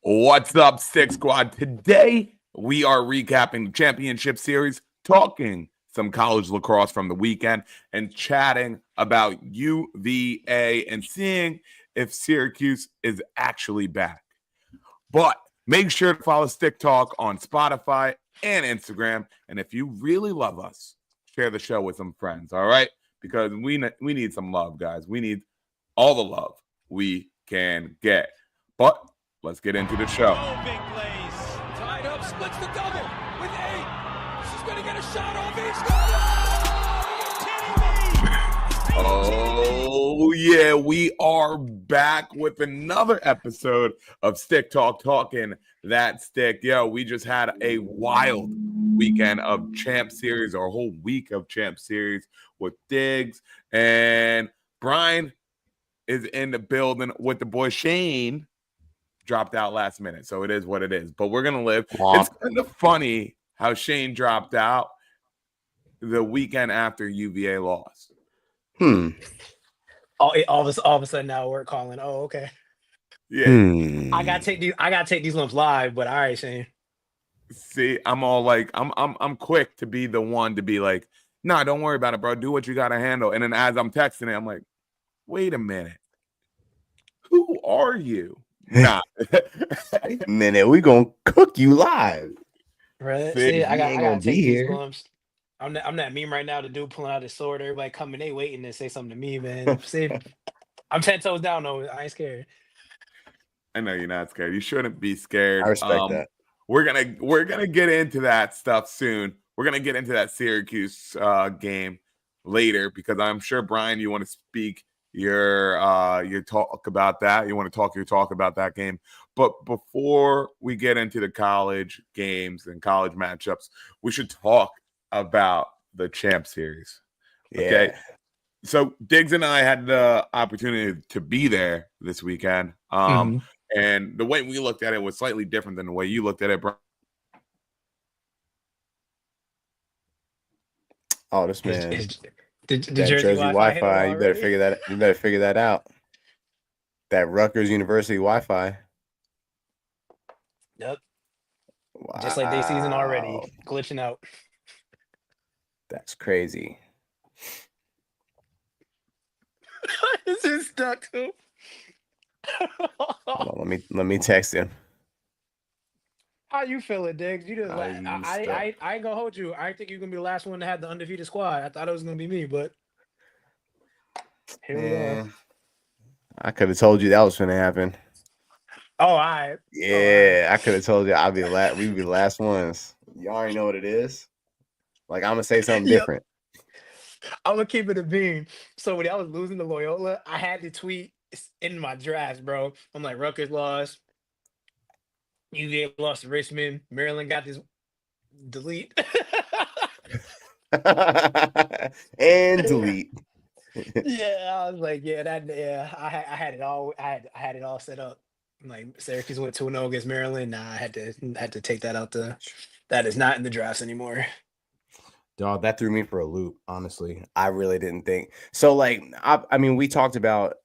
What's up, Stick Squad? Today, we are recapping the championship series, talking some college lacrosse from the weekend, and chatting about UVA and seeing if Syracuse is actually back. But make sure to follow Stick Talk on Spotify and Instagram. And if you really love us, share the show with some friends, all right? Because we need some love, guys. We need all the love we can get. But let's get into the show. Oh, big plays. Tied up, splits the double with 8. She's going to get a shot off each goal. Oh, yeah, we are back with another episode of Stick Talk, talking that stick. Yo, we just had a wild weekend of Champ Series, or a whole week of Champ Series with Diggs. And Brian is in the building with the boy Shane. Dropped out last minute, so it is what it is. But we're going to live. It's kind of funny how Shane dropped out the weekend after UVA lost. All of a sudden now we're calling. Oh, okay. Yeah. I gotta take these lumps live, but all right, Shane. See, I'm all like, I'm quick to be the one to be like, nah, don't worry about it, bro. Do what you gotta handle. And then as I'm texting it, I'm like, wait a minute. Who are you? Nah. Wait a minute, we gonna cook you live. Right? See, See, I gotta take these here. lumps. I'm that meme right now. The dude pulling out his sword. Everybody coming, they waiting to say something to me, man. See, I'm 10 toes down though. I ain't scared. I know you're not scared. You shouldn't be scared. I respect that. We're gonna get into that stuff soon. We're gonna get into that Syracuse game later, because I'm sure, Brian, you want to speak your talk about that. You want to talk your talk about that game. But before we get into the college games and college matchups, we should talk about the Champ Series. Okay. Yeah. So Diggs and I had the opportunity to be there this weekend. And the way we looked at it was slightly different than the way you looked at it, bro. Oh, this man. The That Jersey Wi-Fi. You better figure that. You better figure that out. That Rutgers University Wi-Fi. Yep. Wow. Just like they season already, glitching out. That's crazy. This is stuck too. Hold on, let me text him. How you feeling, Diggs? You just How like you I ain't gonna hold you. I didn't think you're gonna be the last one to have the undefeated squad. I thought it was gonna be me, but here we are. I could have told you that was gonna happen. Oh, all right. Yeah, I could have told you I'd be the last. We'd be the last ones. You already know what it is. Like, I'm gonna say something different. I'm gonna keep it a beam. So when I was losing to Loyola, I had to tweet in my drafts, bro. I'm like, Rutgers lost, UVA lost to Richmond, Maryland got this delete. And delete. Yeah, I was like, I had it all. I had it all set up. Like, Syracuse went 2-0 against Maryland. Nah, I had to take that out. That is not in the drafts anymore. Dog, that threw me for a loop. Honestly, I really didn't think so. Like, I mean, we talked about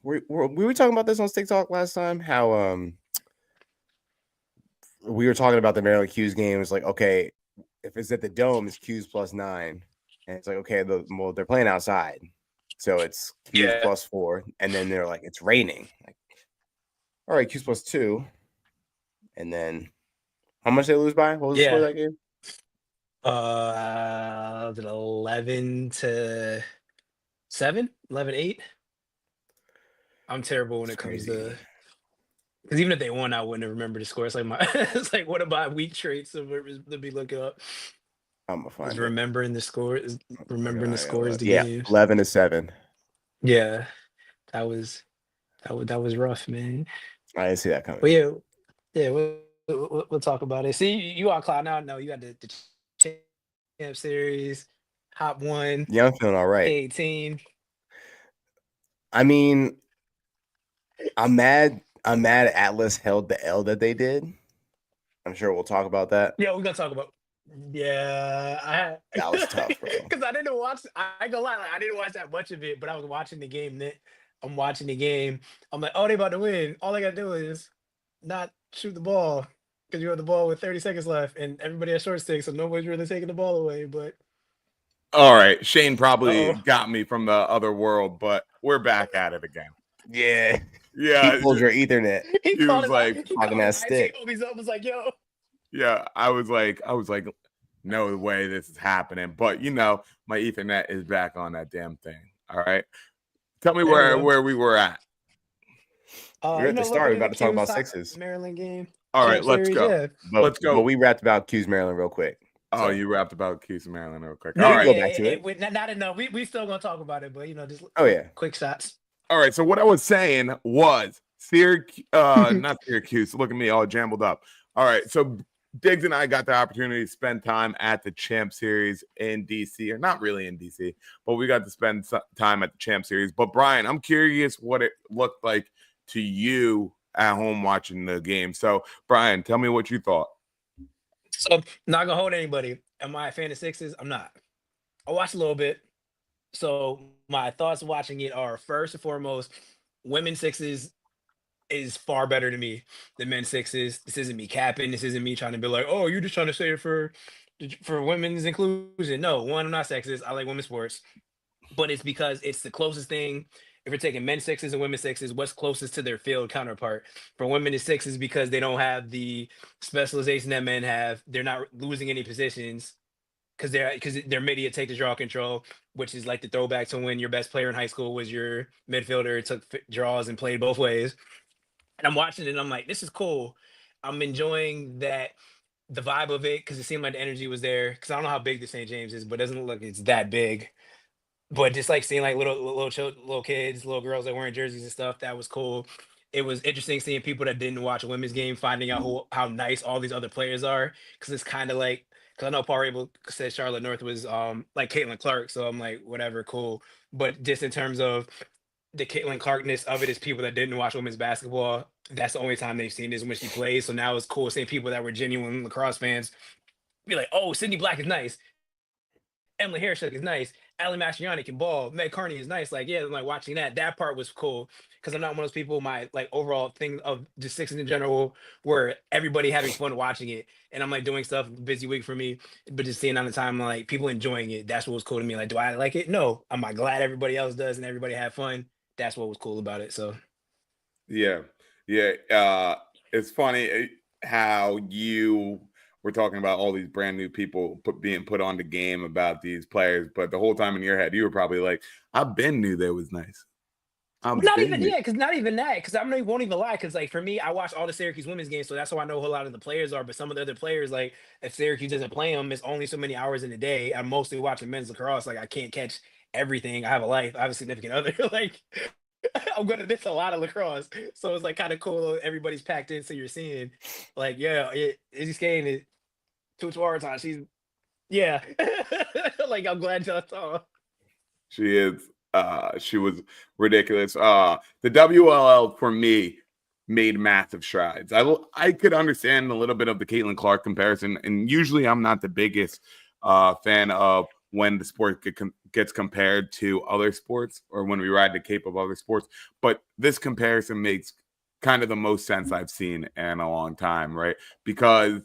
we were talking about this on TikTok last time. How we were talking about the Maryland Q's game. It's like, okay, if it's at the Dome, it's Q's +9, and it's like, okay, they're playing outside, so it's Q's +4, and then they're like, it's raining. Like, all right, Q's +2, and then how much they lose by? What was the score of that game? 11-7, 11-8. I'm terrible when it comes to, because even if they won, I wouldn't remember the score. It's like it's like, what about weak traits to be looking up? I'm gonna find remembering the score. Remembering the scores. The yeah, games. 11-7. Yeah, that was rough, man. I didn't see that coming. But yeah, we'll talk about it. See, you on cloud now. No, you got the Champ Series, Hop 1. Yeah, I'm feeling all right. 18. I mean, I'm mad Atlas held the L that they did. I'm sure we'll talk about that. Yeah, we're gonna talk about. Yeah, that was tough, bro. Because I didn't watch. I ain't gonna lie, I didn't watch that much of it, but I was watching the game. I'm watching the game. I'm like, oh, they about to win. All they gotta do is not shoot the ball because you have the ball with 30 seconds left, and everybody has short sticks, so nobody's really taking the ball away. But All right, Shane probably uh-oh. got me from the other world, but we're back at it again. Yeah. Yeah, He pulled your Ethernet. He he called was his, like, he talking called that his stick. IT homies up, was like, yo. yeah, I was like, no way this is happening. But you know, my Ethernet is back on that damn thing. All right, tell me There we go. where we were at. We're at the start. We're about to talk about sixes. Maryland game. All right, Champ let's Series, go. yeah. Let's go. But we rapped about Q's Maryland real quick. Oh, So, you wrapped about Keith Maryland real quick. No, All right. go back to it. Not enough. We still gonna talk about it, but just oh yeah. quick shots. All right. So what I was saying was Syracuse, not Syracuse. Look at me all jumbled up. All right. So Diggs and I got the opportunity to spend time at the Champ Series in DC, or not really in DC, but we got to spend some time at the Champ Series. But Brian, I'm curious what it looked like to you at home watching the game. So Brian, tell me what you thought. So not gonna hold anybody. Am I a fan of sixes? I'm not. I watched a little bit. So my thoughts watching it are, first and foremost, women's sixes is far better to me than men's sixes. This isn't me capping. This isn't me trying to be like, oh, you're just trying to say it for women's inclusion. No, one, I'm not sexist. I like women's sports, but it's because it's the closest thing. If you're taking men's sixes and women's sixes, what's closest to their field counterpart? For women, it's sixes because they don't have the specialization that men have. They're not losing any positions because they're media take the draw control, which is like the throwback to when your best player in high school was your midfielder, took draws and played both ways. And I'm watching it and I'm like, this is cool. I'm enjoying that, the vibe of it, because it seemed like the energy was there. Because I don't know how big the St. James is, but it doesn't look like it's that big. But just like seeing like little kids, little girls that wearing jerseys and stuff, that was cool. It was interesting seeing people that didn't watch a women's game finding out how nice all these other players are. Because it's kind of like, because I know Paul Rabel said Charlotte North was like Caitlin Clark, so I'm like, whatever, cool. But just in terms of the Caitlin Clarkness of it, is people that didn't watch women's basketball, that's the only time they've seen this when she plays. So now it's cool seeing people that were genuine lacrosse fans be like, oh, Sydney Black is nice. Emily Harrison is nice. Ali Mastriani can ball. Meg Carney is nice. Like, yeah, like watching that part was cool, because I'm not one of those people. My like overall thing of just sixes in general, where everybody having fun watching it, and I'm like doing stuff, busy week for me, but just seeing on the time like people enjoying it. That's what was cool to me. Like, do I like it? No. I'm like glad everybody else does and everybody had fun. That's what was cool about it. So Yeah. It's funny how you were talking about all these brand new people being put on the game about these players, but the whole time in your head, you were probably like, I've been knew that was nice. not even that, because won't even lie, because like for me, I watched all the Syracuse women's games, so that's how I know who a lot of the players are. But some of the other players, like if Syracuse doesn't play them, it's only so many hours in the day. I'm mostly watching men's lacrosse. Like I can't catch everything. I have a life. I have a significant other. Like I'm gonna miss a lot of lacrosse, so it's like kind of cool. Everybody's packed in, so you're seeing, like, yeah, Izzy Skane is time. She's like I'm glad y'all saw. She is. She was ridiculous. The WLL for me made massive strides. I could understand a little bit of the Caitlin Clark comparison, and usually I'm not the biggest fan of when the sport gets compared to other sports, or when we ride the cape of other sports. But this comparison makes kind of the most sense I've seen in a long time, right? Because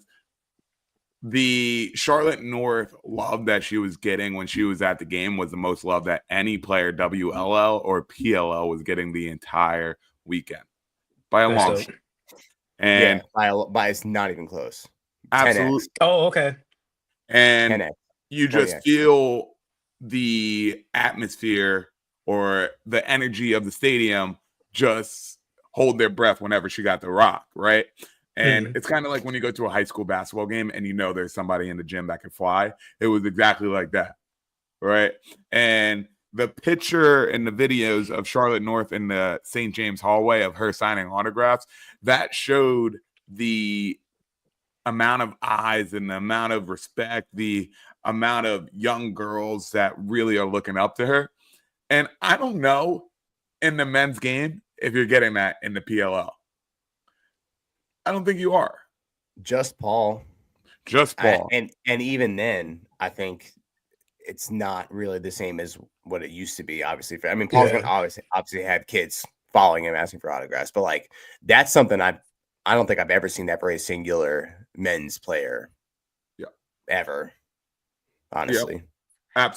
the Charlotte North love that she was getting when she was at the game was the most love that any player, WLL or PLL, was getting the entire weekend by a long shot. And by it's not even close. Absolutely. 10x. Oh, okay. And 10x. you just feel the atmosphere or the energy of the stadium just hold their breath whenever she got the rock, right? And it's kind of like when you go to a high school basketball game and you know there's somebody in the gym that can fly. It was exactly like that, right? And the picture and the videos of Charlotte North in the St. James hallway of her signing autographs, that showed the amount of eyes and the amount of respect, the amount of young girls that really are looking up to her. And I don't know in the men's game if you're getting that in the PLL. I don't think you are. Just Paul. And even then, I think it's not really the same as what it used to be. Obviously, I mean, Paul's gonna obviously have kids following him asking for autographs, but like that's something I I don't think I've ever seen that for a singular men's player. Yeah. Ever. Honestly. Yep.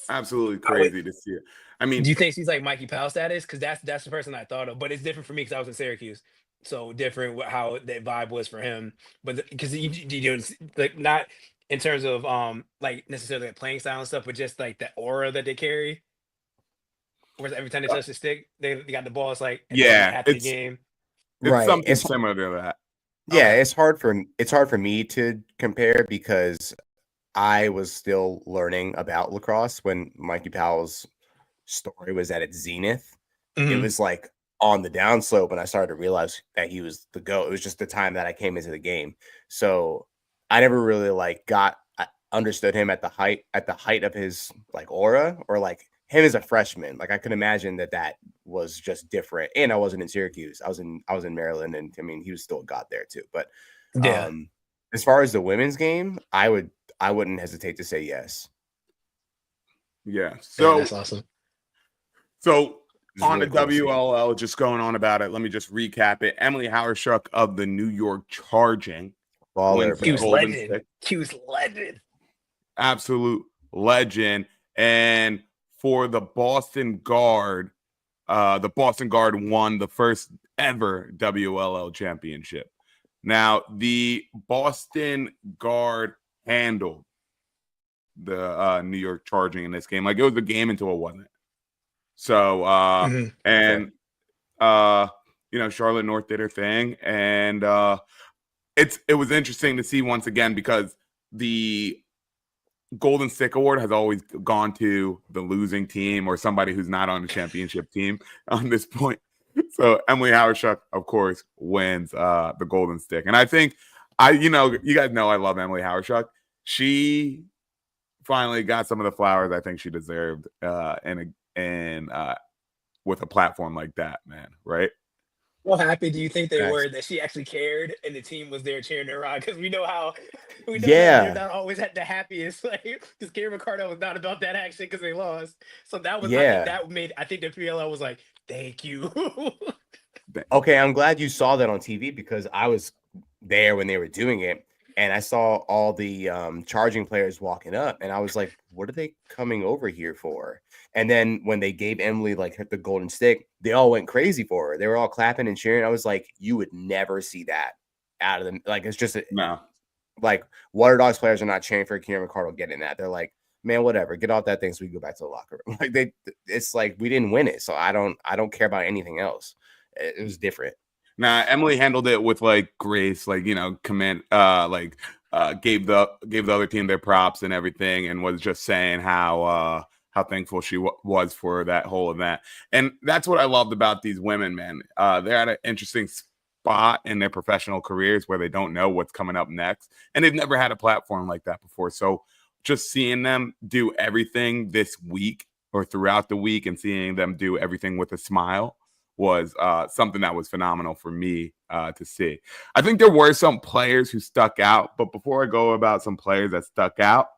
Absolutely crazy to see it. I mean, do you think she's like Mikey Powell status? Because that's the person I thought of, but it's different for me because I was in Syracuse, so different how that vibe was for him. But because you know, like not in terms of like necessarily like playing style and stuff, but just like the aura that they carry. Whereas every time they touch the stick, they got the ball. It's like, and then yeah, after the game, it's Right. something similar to that. Yeah, Okay. it's hard for me to compare because I was still learning about lacrosse when Mikey Powell's story was at its zenith. It Mhm. was like on the downslope, and I started to realize that he was the GOAT. It was just the time that I came into the game. So I never really understood him at the height of his like aura, or like him as a freshman. Like I could imagine that was just different. And I wasn't in Syracuse. I was in Maryland, and I mean he was still a god there too. But Yeah, as far as the women's game, I wouldn't hesitate to say yes. Yeah. man, So that's awesome. It's on really the cool to see. WLL, just going on about it, let me just recap it. Emily Howershuk of the New York Charging Baller, wins the Q's bro. Golden legend. Stick. Q's legend. Absolute legend. And for the Boston Guard won the first ever WLL championship. Now, the Boston Guard handled the New York Charging in this game. Like, it was a game until it wasn't. So, Mhm. and you know, Charlotte North did her thing, and it was interesting to see once again because the Golden Stick Award has always gone to the losing team or somebody who's not on the championship team on this point. So Emily Howershuk, of course, wins the Golden Stick, and I think you guys know I love Emily Howershuk. She finally got some of the flowers I think she deserved, and with a platform like that, man. Right? How happy do you think they Facts. were that she actually cared and the team was there cheering her on? Because we know that they're Yeah. not always at the happiest. Like, because Karen McCardell was not about that action because they lost. So that was Yeah. I think the PLL was like, thank you. Okay, I'm glad you saw that on TV because I was there when they were doing it, and I saw all the charging players walking up, and I was like, "What are they coming over here for?" And then when they gave Emily like the golden stick, they all went crazy for her. They were all clapping and cheering. I was like, "You would never see that out of them." Like it's just No. like Water Dogs players are not cheering for Kieran McCardle getting that. They're like, "Man, whatever, get off that thing so we can go back to the locker room." Like it's like we didn't win it, so I don't care about anything else. It was different. Nah, Emily handled it with like grace, like gave the other team their props and everything, and was just saying how thankful she was for that whole event. And that's what I loved about these women, man. They're at an interesting spot in their professional careers where they don't know what's coming up next, and they've never had a platform like that before. So just seeing them do everything this week or throughout the week, and seeing them do everything with a smile was something that was phenomenal for me to see. I think there were some players who stuck out, but before I go about some players that stuck out,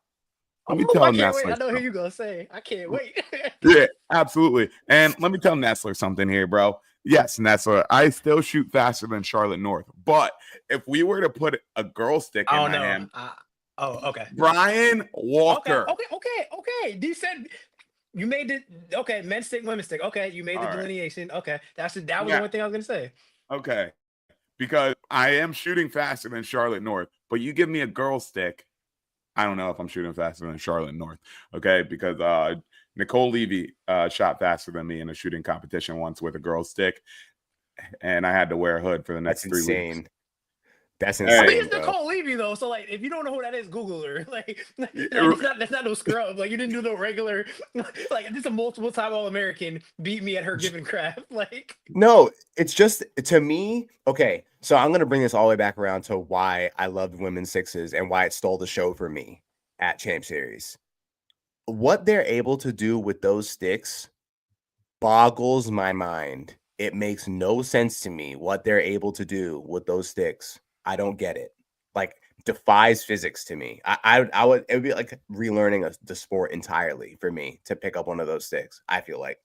let me tell I can't wait. Nestler I know who something. you're going to say. I can't wait. Yeah, absolutely. And let me tell Nestler something here, bro. Yes, Nestler, I still shoot faster than Charlotte North, but if we were to put a girl stick in Oh, my no. hand, Okay. Brian Walker. Okay. You said you made it. Okay, men's stick, women's stick. Okay, you made All the right. delineation. Okay, that was the Yeah. only thing I was gonna say. Okay. Because I am shooting faster than Charlotte North, but you give me a girl stick, I don't know if I'm shooting faster than Charlotte North. Okay. Because Nicole Levy shot faster than me in a shooting competition once with a girl stick, and I had to wear a hood for the next That's 3 weeks. insane. That's I insane, mean, it's bro. Nicole Levy though, so like, if you don't know who that is, Google her. Like that's not no scrub. Like you didn't do no regular. Like this a multiple time All American beat me at her given craft. Like No, it's just to me. Okay, so I'm gonna bring this all the way back around to why I loved women's sixes and why it stole the show for me at Champ Series. What they're able to do with those sticks boggles my mind. It makes no sense to me what they're able to do with those sticks. I don't get it. Like defies physics to me. I would it would be like relearning the sport entirely for me to pick up one of those sticks. I feel like.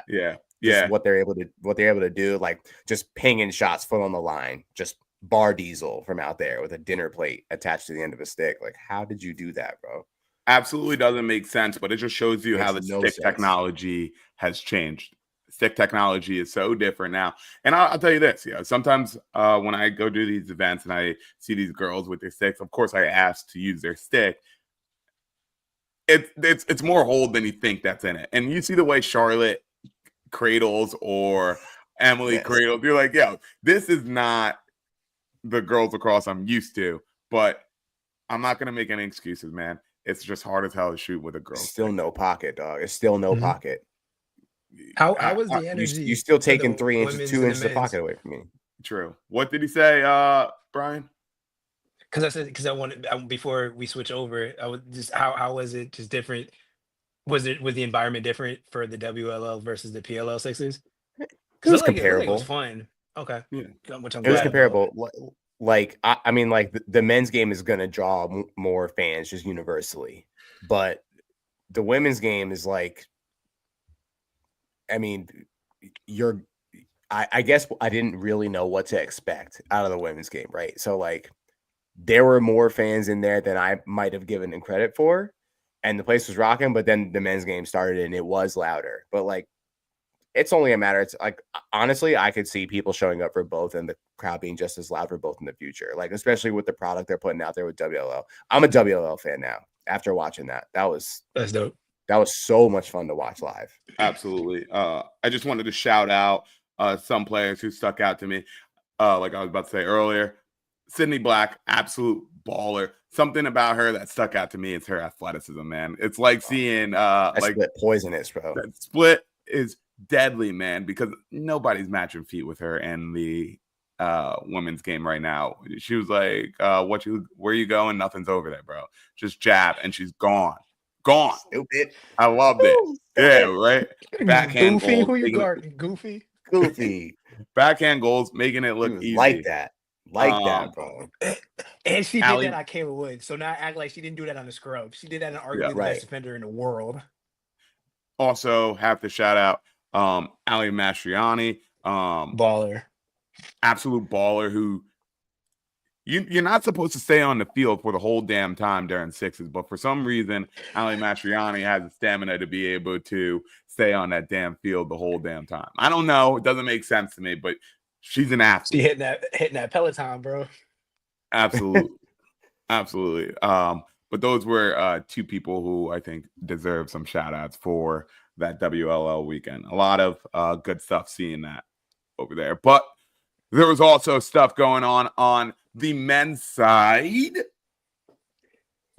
Yeah. Just Yeah. what they're able to do, like just pinging shots foot on the line, just bar diesel from out there with a dinner plate attached to the end of a stick. Like, how did you do that, bro? Absolutely doesn't make sense, but it just shows you how Makes the no stick sense. technology has changed. Stick technology is so different now. And I'll tell you this, sometimes when I go do these events and I see these girls with their sticks, of course I ask to use their stick. It's more hold than you think that's in it. And you see the way Charlotte cradles or Emily cradles, you're like, yo, this is not the girls lacrosse I'm used to, but I'm not going to make any excuses, man. It's just hard as hell to shoot with a girl. Still no pocket, dog. It's still no pocket. How was the energy? You still taking the 3 inches, women's 2 and the inches of men's? pocket away from me. True. What did he say, Brian? Because I wanted before we switch over, I would just how was it just different? Was the environment different for the WLL versus the PLL sixes? It was It comparable. was fun. Okay. Yeah. Which I'm It was glad about. comparable. Like I mean, like the men's game is going to draw more fans just universally, but the women's game is like, I mean, I guess I didn't really know what to expect out of the women's game, right? So like, there were more fans in there than I might have given them credit for, and the place was rocking. But then the men's game started and it was louder. But like, it's only a matter. It's like, honestly, I could see people showing up for both and the crowd being just as loud for both in the future. Like, especially with the product they're putting out there with WLL. I'm a WLL fan now after watching that. That's dope. That was so much fun to watch live. Absolutely. I just wanted to shout out some players who stuck out to me. Like I was about to say earlier, Sydney Black, absolute baller. Something about her that stuck out to me is her athleticism, man. It's like seeing That like split poisonous, bro. that split is deadly, man, because nobody's matching feet with her in the women's game right now. She was like, where you going? Nothing's over there, bro. Just jab, and she's gone. Stupid. I loved it. Yeah, right. Backhand Goofy, goals. who you guarding? Goofy. Backhand goals, making it look easy. Like that, bro. And she did Allie- that on Kayla Wood. So now act like she didn't do that on the scrub. She did that on arguably the right. best defender in the world. Also, have to shout out Ali Mastriani, Baller. absolute baller. Who you're not supposed to stay on the field for the whole damn time during sixes, but for some reason, Ali Mastriani has the stamina to be able to stay on that damn field the whole damn time. I don't know; it doesn't make sense to me, but she's an athlete. She hitting that Peloton, bro. Absolutely. Absolutely. But those were two people who I think deserve some shout outs for that WLL weekend. A lot of good stuff seeing that over there. But there was also stuff going on the men's side.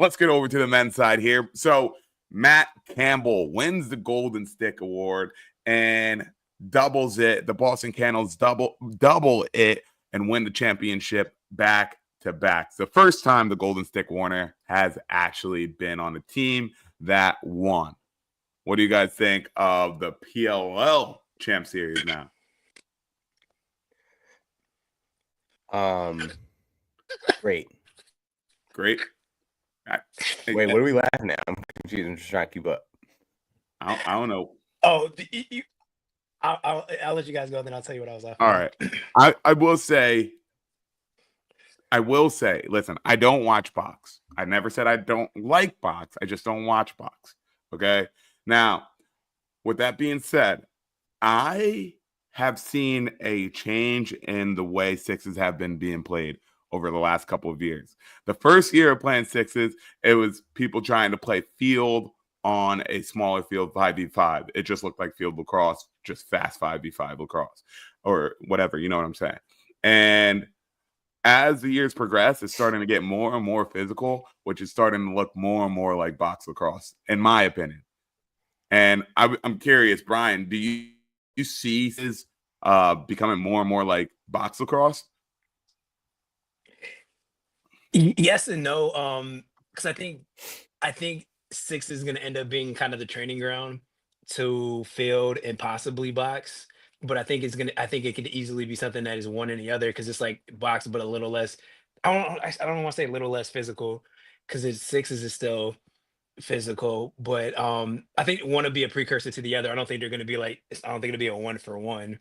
Let's get over to the men's side here. So Matt Campbell wins the Golden Stick Award and doubles it. The Boston Cannons double it and win the championship back to back. It's the first time the Golden Stick Warner has actually been on a team that won. What do you guys think of the PLL Champ Series now? Great. Great. Wait, what are we laughing at? I'm confused. I'm just trying to keep up. I don't know. Oh, I'll let you guys go, then I'll tell you what I was laughing All at. right. I will say, listen, I don't watch box. I never said I don't like box. I just don't watch box. Okay. Now, with that being said, I have seen a change in the way sixes have been being played over the last couple of years. The first year of playing sixes, it was people trying to play field on a smaller field 5v5. It just looked like field lacrosse, just fast 5v5 lacrosse or whatever, you know what I'm saying? And as the years progress, it's starting to get more and more physical, which is starting to look more and more like box lacrosse, in my opinion. And I'm curious, Brian, do you see this becoming more and more like box lacrosse? Yes and no. Because I think six is going to end up being kind of the training ground to field and possibly box. But I think it could easily be something that is one and the other, because it's like box, but a little less. I don't want to say a little less physical, because it's sixes is still physical, but I think one will be a precursor to the other. I don't think they're going to be like. I don't think it'll be a 1-for-1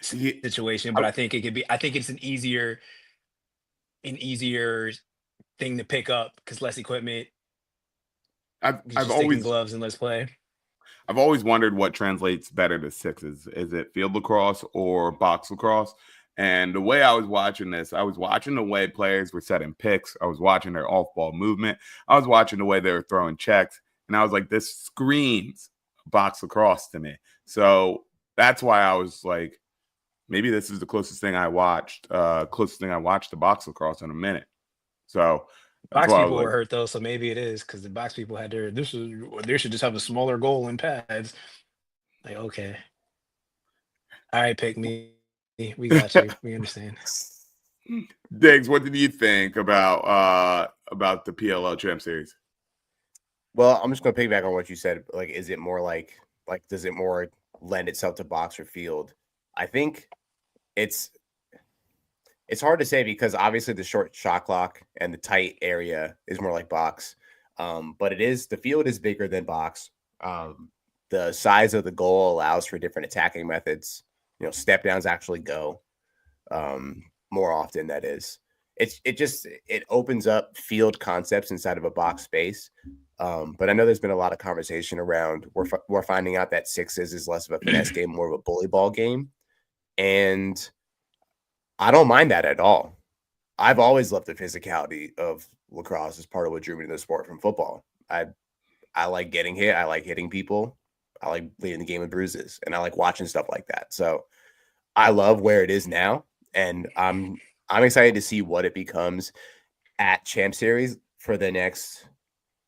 See, situation, but I- I think it could be. I think it's an easier thing to pick up because less equipment. I've You I've just stick in always gloves and let's play. I've always wondered what translates better to sixes. Is it field lacrosse or box lacrosse? And the way I was watching this, I was watching the way players were setting picks. I was watching their off-ball movement. I was watching the way they were throwing checks. And I was like, this screams box lacrosse to me. So that's why I was like, maybe this is the closest thing I watched to box lacrosse in a minute. So that's Box why I was people like, were hurt though, so maybe it is because the box people had their. They should just have a smaller goal and pads. Like okay, all right, pick me. We got you. We understand. Diggs, what did you think about the PLL Champ Series? Well, I'm just gonna piggyback on what you said. Like, is it more like does it more lend itself to box or field? I think it's hard to say because obviously the short shot clock and the tight area is more like box. But the field is bigger than box. The size of the goal allows for different attacking methods. Step downs actually go more often. That is, it opens up field concepts inside of a box space. But I know there's been a lot of conversation around we're finding out that sixes is less of a finesse game, more of a bully ball game, and I don't mind that at all. I've always loved the physicality of lacrosse as part of what drew me to the sport from football. I like getting hit. I like hitting people. I like leading the game with bruises, and I like watching stuff like that. So I love where it is now, and I'm excited to see what it becomes at Champ Series for the next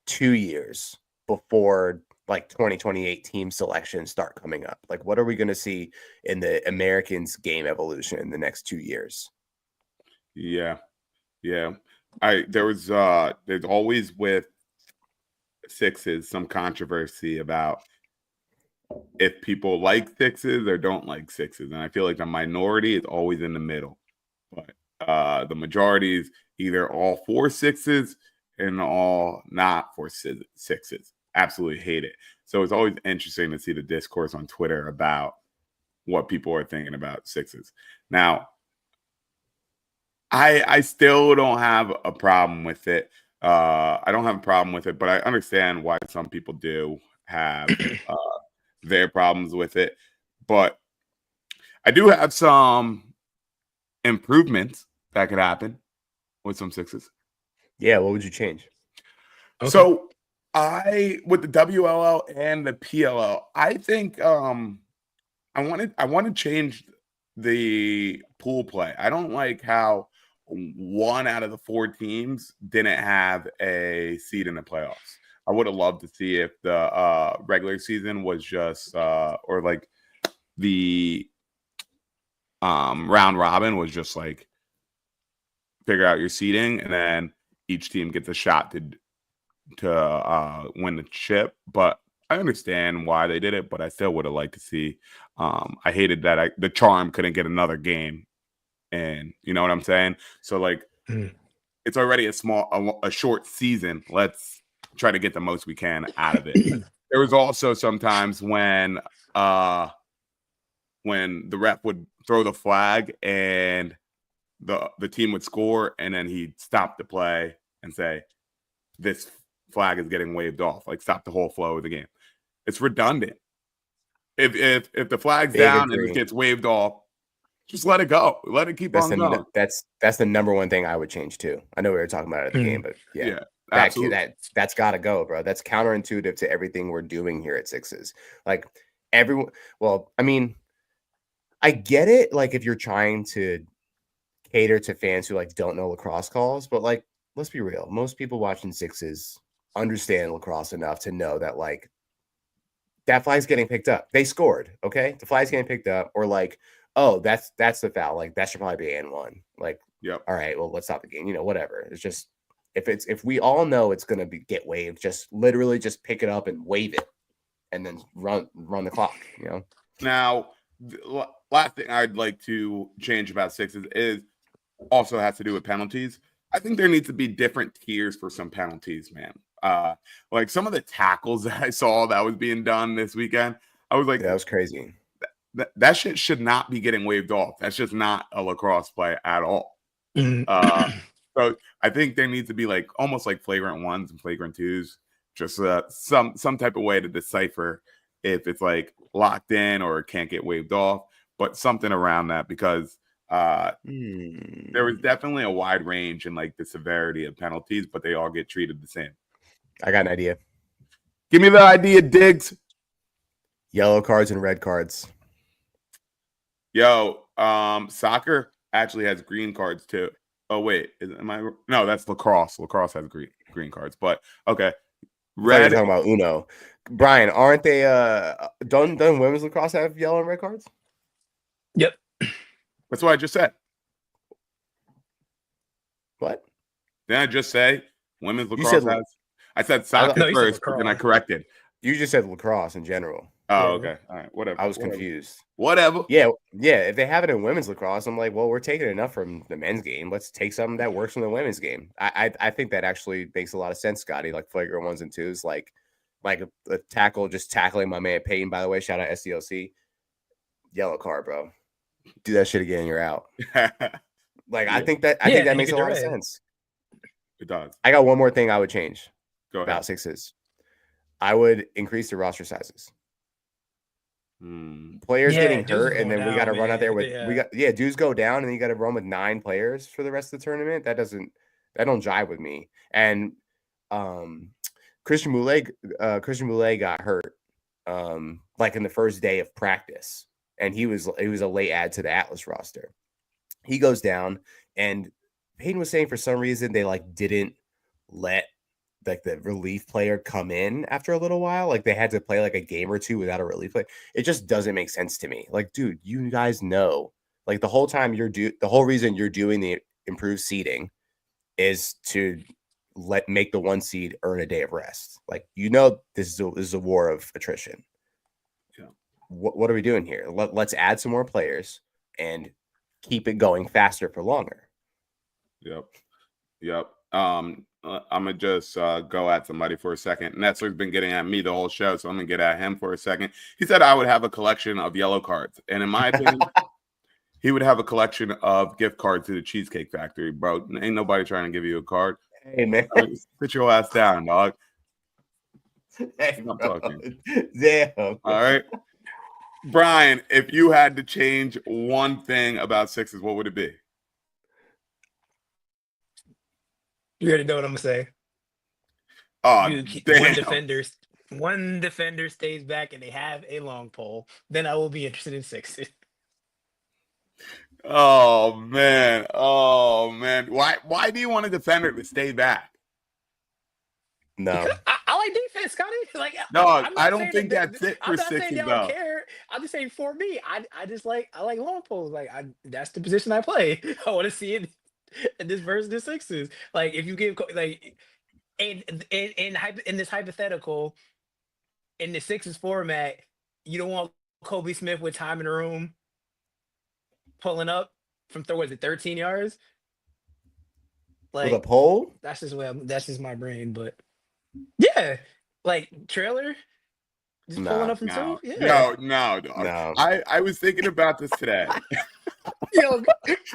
2 years before like 2028 team selections start coming up. Like, what are we going to see in the Americans game evolution in the next 2 years? Yeah. There's always with sixes some controversy about if people like sixes or don't like sixes, and I feel like the minority is always in the middle, but the majority is either all for sixes and all not for sixes. Absolutely hate it. So it's always interesting to see the discourse on Twitter about what people are thinking about sixes. Now, I still don't have a problem with it. I don't have a problem with it, but I understand why some people do have their problems with it. But I do have some improvements that could happen with some sixes. Yeah, what would you change? Okay. So with the WLL and the PLL, I think I want to change the pool play. I don't like how one out of the 4 teams didn't have a seed in the playoffs. I would have loved to see if the regular season was just or like the round robin was just like figure out your seeding and then each team gets a shot to win the chip. But I understand why they did it, but I still would have liked to see. I hated that the charm couldn't get another game, and you know what I'm saying. So like, it's already a short season. Let's try to get the most we can out of it. There was also sometimes when the ref would throw the flag and the team would score, and then he'd stop the play and say, "This flag is getting waved off." Like stop the whole flow of the game. It's redundant. If the flag's down and it gets waved off, just let it go. Let it keep on going. That's the number one thing I would change too. I know we were talking about it at the game, but yeah, absolutely. That's got to go, bro. That's counterintuitive to everything we're doing here at Sixes. Like everyone, well, I mean, I get it. Like if you're trying to cater to fans who like don't know lacrosse calls, but like let's be real, most people watching Sixes understand lacrosse enough to know that like that flag's getting picked up. They scored, okay? The flag's getting picked up, or like, oh, that's the foul. Like that should probably be N1. Like, yep. All right, well, let's stop the game. Whatever. It's just if we all know it's gonna get waved, just literally just pick it up and wave it, and then run the clock. Now, the last thing I'd like to change about Sixes is also has to do with penalties. I think there needs to be different tiers for some penalties, man. Like some of the tackles that I saw that was being done this weekend, I was like, that was crazy. That shit should not be getting waved off. That's just not a lacrosse play at all. So I think there needs to be like almost like flagrant ones and flagrant twos, just some type of way to decipher if it's like locked in or it can't get waved off, but something around that, because there was definitely a wide range in like the severity of penalties, but they all get treated the same. I got an idea. Give me the idea, Diggs. Yellow cards and red cards. Yo, soccer actually has green cards too. Oh wait, no, that's lacrosse. Lacrosse has green cards, but okay. Red. Talking about Uno. Brian, aren't they don't women's lacrosse have yellow and red cards? Yep. That's what I just said. What? Didn't I just say women's lacrosse has? I said soccer first, but then I corrected. You just said lacrosse in general. Oh, okay. All right. Whatever. I was confused. Whatever. Yeah. If they have it in women's lacrosse, I'm like, well, we're taking enough from the men's game. Let's take something that works from the women's game. I think that actually makes a lot of sense, Scotty. Like flagrant ones and twos, like a tackle, just tackling my man Payton. By the way, shout out SDLC. Yellow card, bro. Do that shit again, you're out. Like I think that makes a lot of sense. It does. I got one more thing I would change. Go ahead. About sixes. I would increase the roster sizes. Players getting hurt, and then we got to run out there with dudes go down, and then you got to run with 9 players for the rest of the tournament. That don't jive with me. And Christian Moulet got hurt like in the first day of practice, and he was a late add to the Atlas roster. He goes down, and Payton was saying for some reason they like didn't let like the relief player come in after a little while. Like they had to play like a game or two without a relief player. It just doesn't make sense to me. Like, dude, you guys know, like the whole time the whole reason you're doing the improved seeding is to make the 1 seed earn a day of rest. Like, this is a war of attrition. Yeah. What are we doing here? Let's add some more players and keep it going faster for longer. Yep. I'm gonna just go at somebody for a second. Nestler's been getting at me the whole show, so I'm gonna get at him for a second. He said I would have a collection of yellow cards, and in my opinion, he would have a collection of gift cards to the Cheesecake Factory, bro. Ain't nobody trying to give you a card. Hey man, sit your ass down, dog. Hey, I'm talking. Damn. All right, Brian. If you had to change one thing about sixes, what would it be? You already know what I'm gonna say. Oh, one defender stays back and they have a long pole. Then I will be interested in sixes. Oh man. Why do you want a defender to stay back? No, I like defense, Scotty. Like, no, I don't think that's it for sixes. I don't care. I'm just saying for me, I like long poles. Like that's the position I play. I want to see it. And this versus the sixes, like if you give like in this hypothetical, in the sixes format, you don't want Kobe Smith with time in the room, pulling up from 13 yards, like with a pole. That's just my brain, but yeah, like trailer. Just pulling up from 2? Yeah. No. I was thinking about this today. Yo, Goose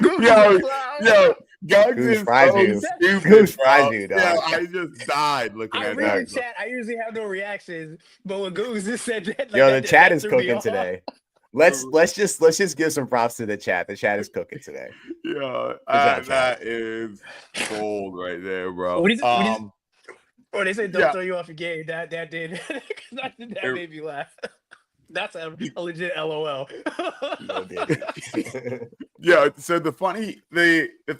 is fries so you. Stupid, Goose fries you, dog. Yeah, I just died looking at that. Chat. I usually have no reactions, but when Goose just said that, like, yo, the chat is cooking today. Let's just give some props to the chat. The chat is cooking today. Yeah, that is gold right there, bro. They say don't throw you off your game. That did. that made me laugh. That's a legit LOL. Yeah. So the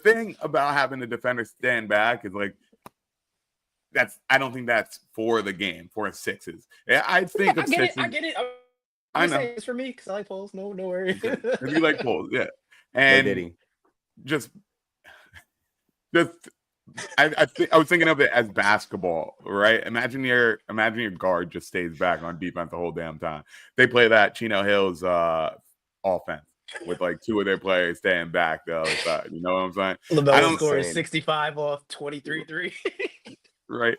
thing about having the defender stand back is like I don't think that's for the game for sixes. I think of sixes. I get it. I know it's for me because I like polls. No worries. You like polls, yeah. And I was thinking of it as basketball, right? Imagine your guard just stays back on defense the whole damn time. They play that Chino Hills offense with like 2 of their players staying back the other side. You know what I'm saying? LaMelo scores 65 off 23 3. Right.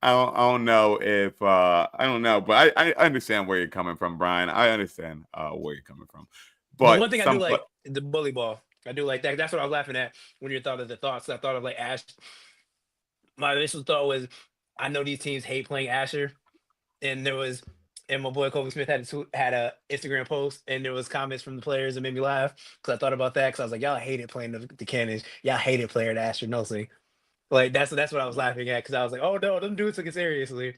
I don't know if I don't know, but I understand where you're coming from, Brian. I understand where you're coming from. But But one thing I do like the bully ball. I do like that. That's what I was laughing at when you thought of the thoughts. I thought of like Ash. My initial thought was, I know these teams hate playing Asher, and my boy Kobe Smith had a Instagram post, and there was comments from the players that made me laugh because I thought about that because I was like, y'all hated playing the Cannons, y'all hated playing Asher Nosing. Like that's what I was laughing at because I was like, oh no, them dudes took it seriously.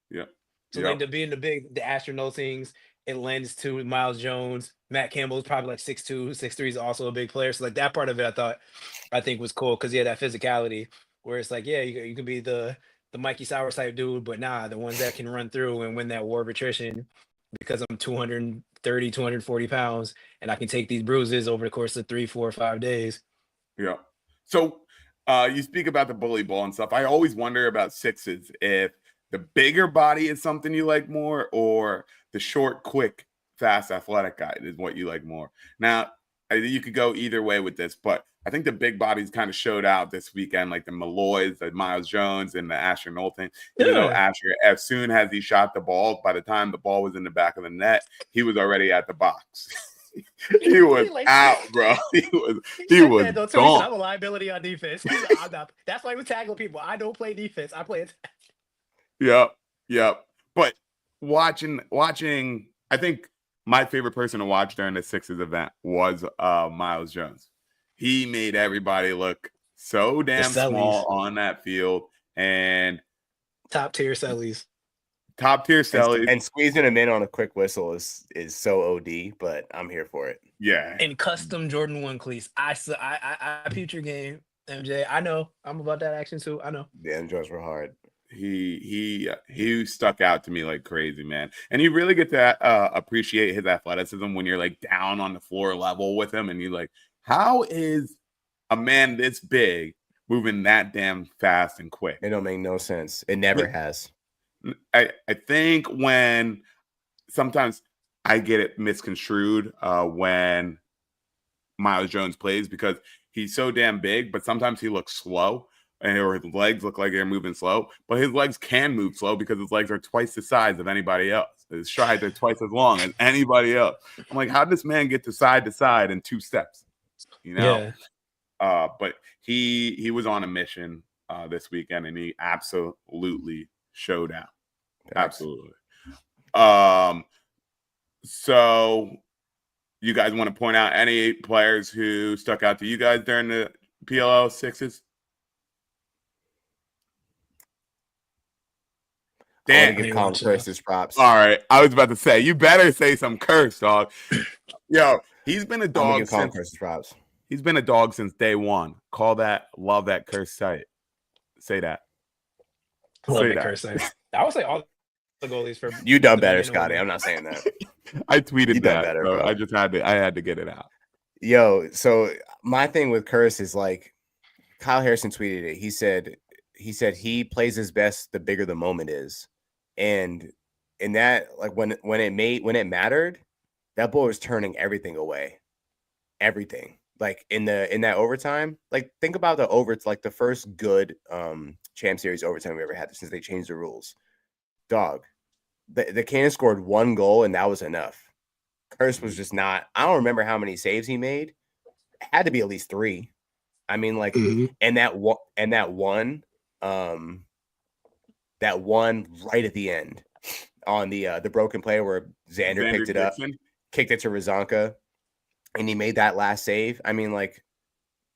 yeah, So yeah, like the Asher Nosings, it lends to Miles Jones. Matt Campbell's probably like 6'2", 6'3", is also a big player. So like that part of it, I think was cool because that physicality where it's like, yeah, you can be the Mikey Sowers type dude, but nah, the ones that can run through and win that war of attrition because I'm 230, 240 pounds and I can take these bruises over the course of 3, 4, 5 days. yeah. So you speak about the bully ball and stuff. I always wonder about sixes if the bigger body is something you like more, or the short, quick, fast, athletic guy is what you like more. Now, you could go either way with this, but I think the big bodies kind of showed out this weekend, like the Malloys, the Miles Jones, and the Asher Knowlton. Even though Asher, as soon as he shot the ball, by the time the ball was in the back of the net, he was already at the box. He was out, bro. He was gone. I'm a liability on defense. That's why we tackle people. I don't play defense. I play attack. Yep. But watching, I think my favorite person to watch during the Sixers event was Miles Jones. He made everybody look so damn small on that field, and top tier sellies. And squeezing him in on a quick whistle is so OD, but I'm here for it. Yeah. And custom Jordan 1 cleats. I peeped your game, MJ. I know. I'm about that action too. I know. Yeah, them joints were hard. He stuck out to me like crazy, man. And you really get to appreciate his athleticism when you're like down on the floor level with him, and you're like, how is a man this big moving that damn fast and quick? It don't make no sense. It never has. I think when sometimes I get it misconstrued when Miles Jones plays because he's so damn big, but sometimes he looks slow. Or his legs look like they're moving slow, but his legs can move slow because his legs are twice the size of anybody else. His strides are twice as long as anybody else. I'm like, how did this man get to side in 2 steps? You know? Yeah. But he was on a mission this weekend, and he absolutely showed out. Thanks. Absolutely. So you guys want to point out any players who stuck out to you guys during the PLL Sixes? Damn. Give Colin Curse his props. All right. I was about to say, you better say some curse, dog. Yo, he's been a dog since props. He's been a dog since day one. Call that, love that curse site. Say that. Love that curse site. I would say all the goalies for you done better, Scotty. I'm not saying that. I tweeted that. Better, bro. I had to get it out. Yo, so my thing with curse is like Kyle Harrison tweeted it. He said he plays his best the bigger the moment is. And in that, like when it mattered, that boy was turning everything away. Everything. Like in that overtime, like think about the first good Champ Series overtime we ever had since they changed the rules. Dog. The Cannons scored 1 goal and that was enough. Curse was just not. I don't remember how many saves he made. It had to be at least 3. I mean, like, and that one right at the end on the broken play where Xander picked it up, kicked it to Razanka, and he made that last save. I mean, like,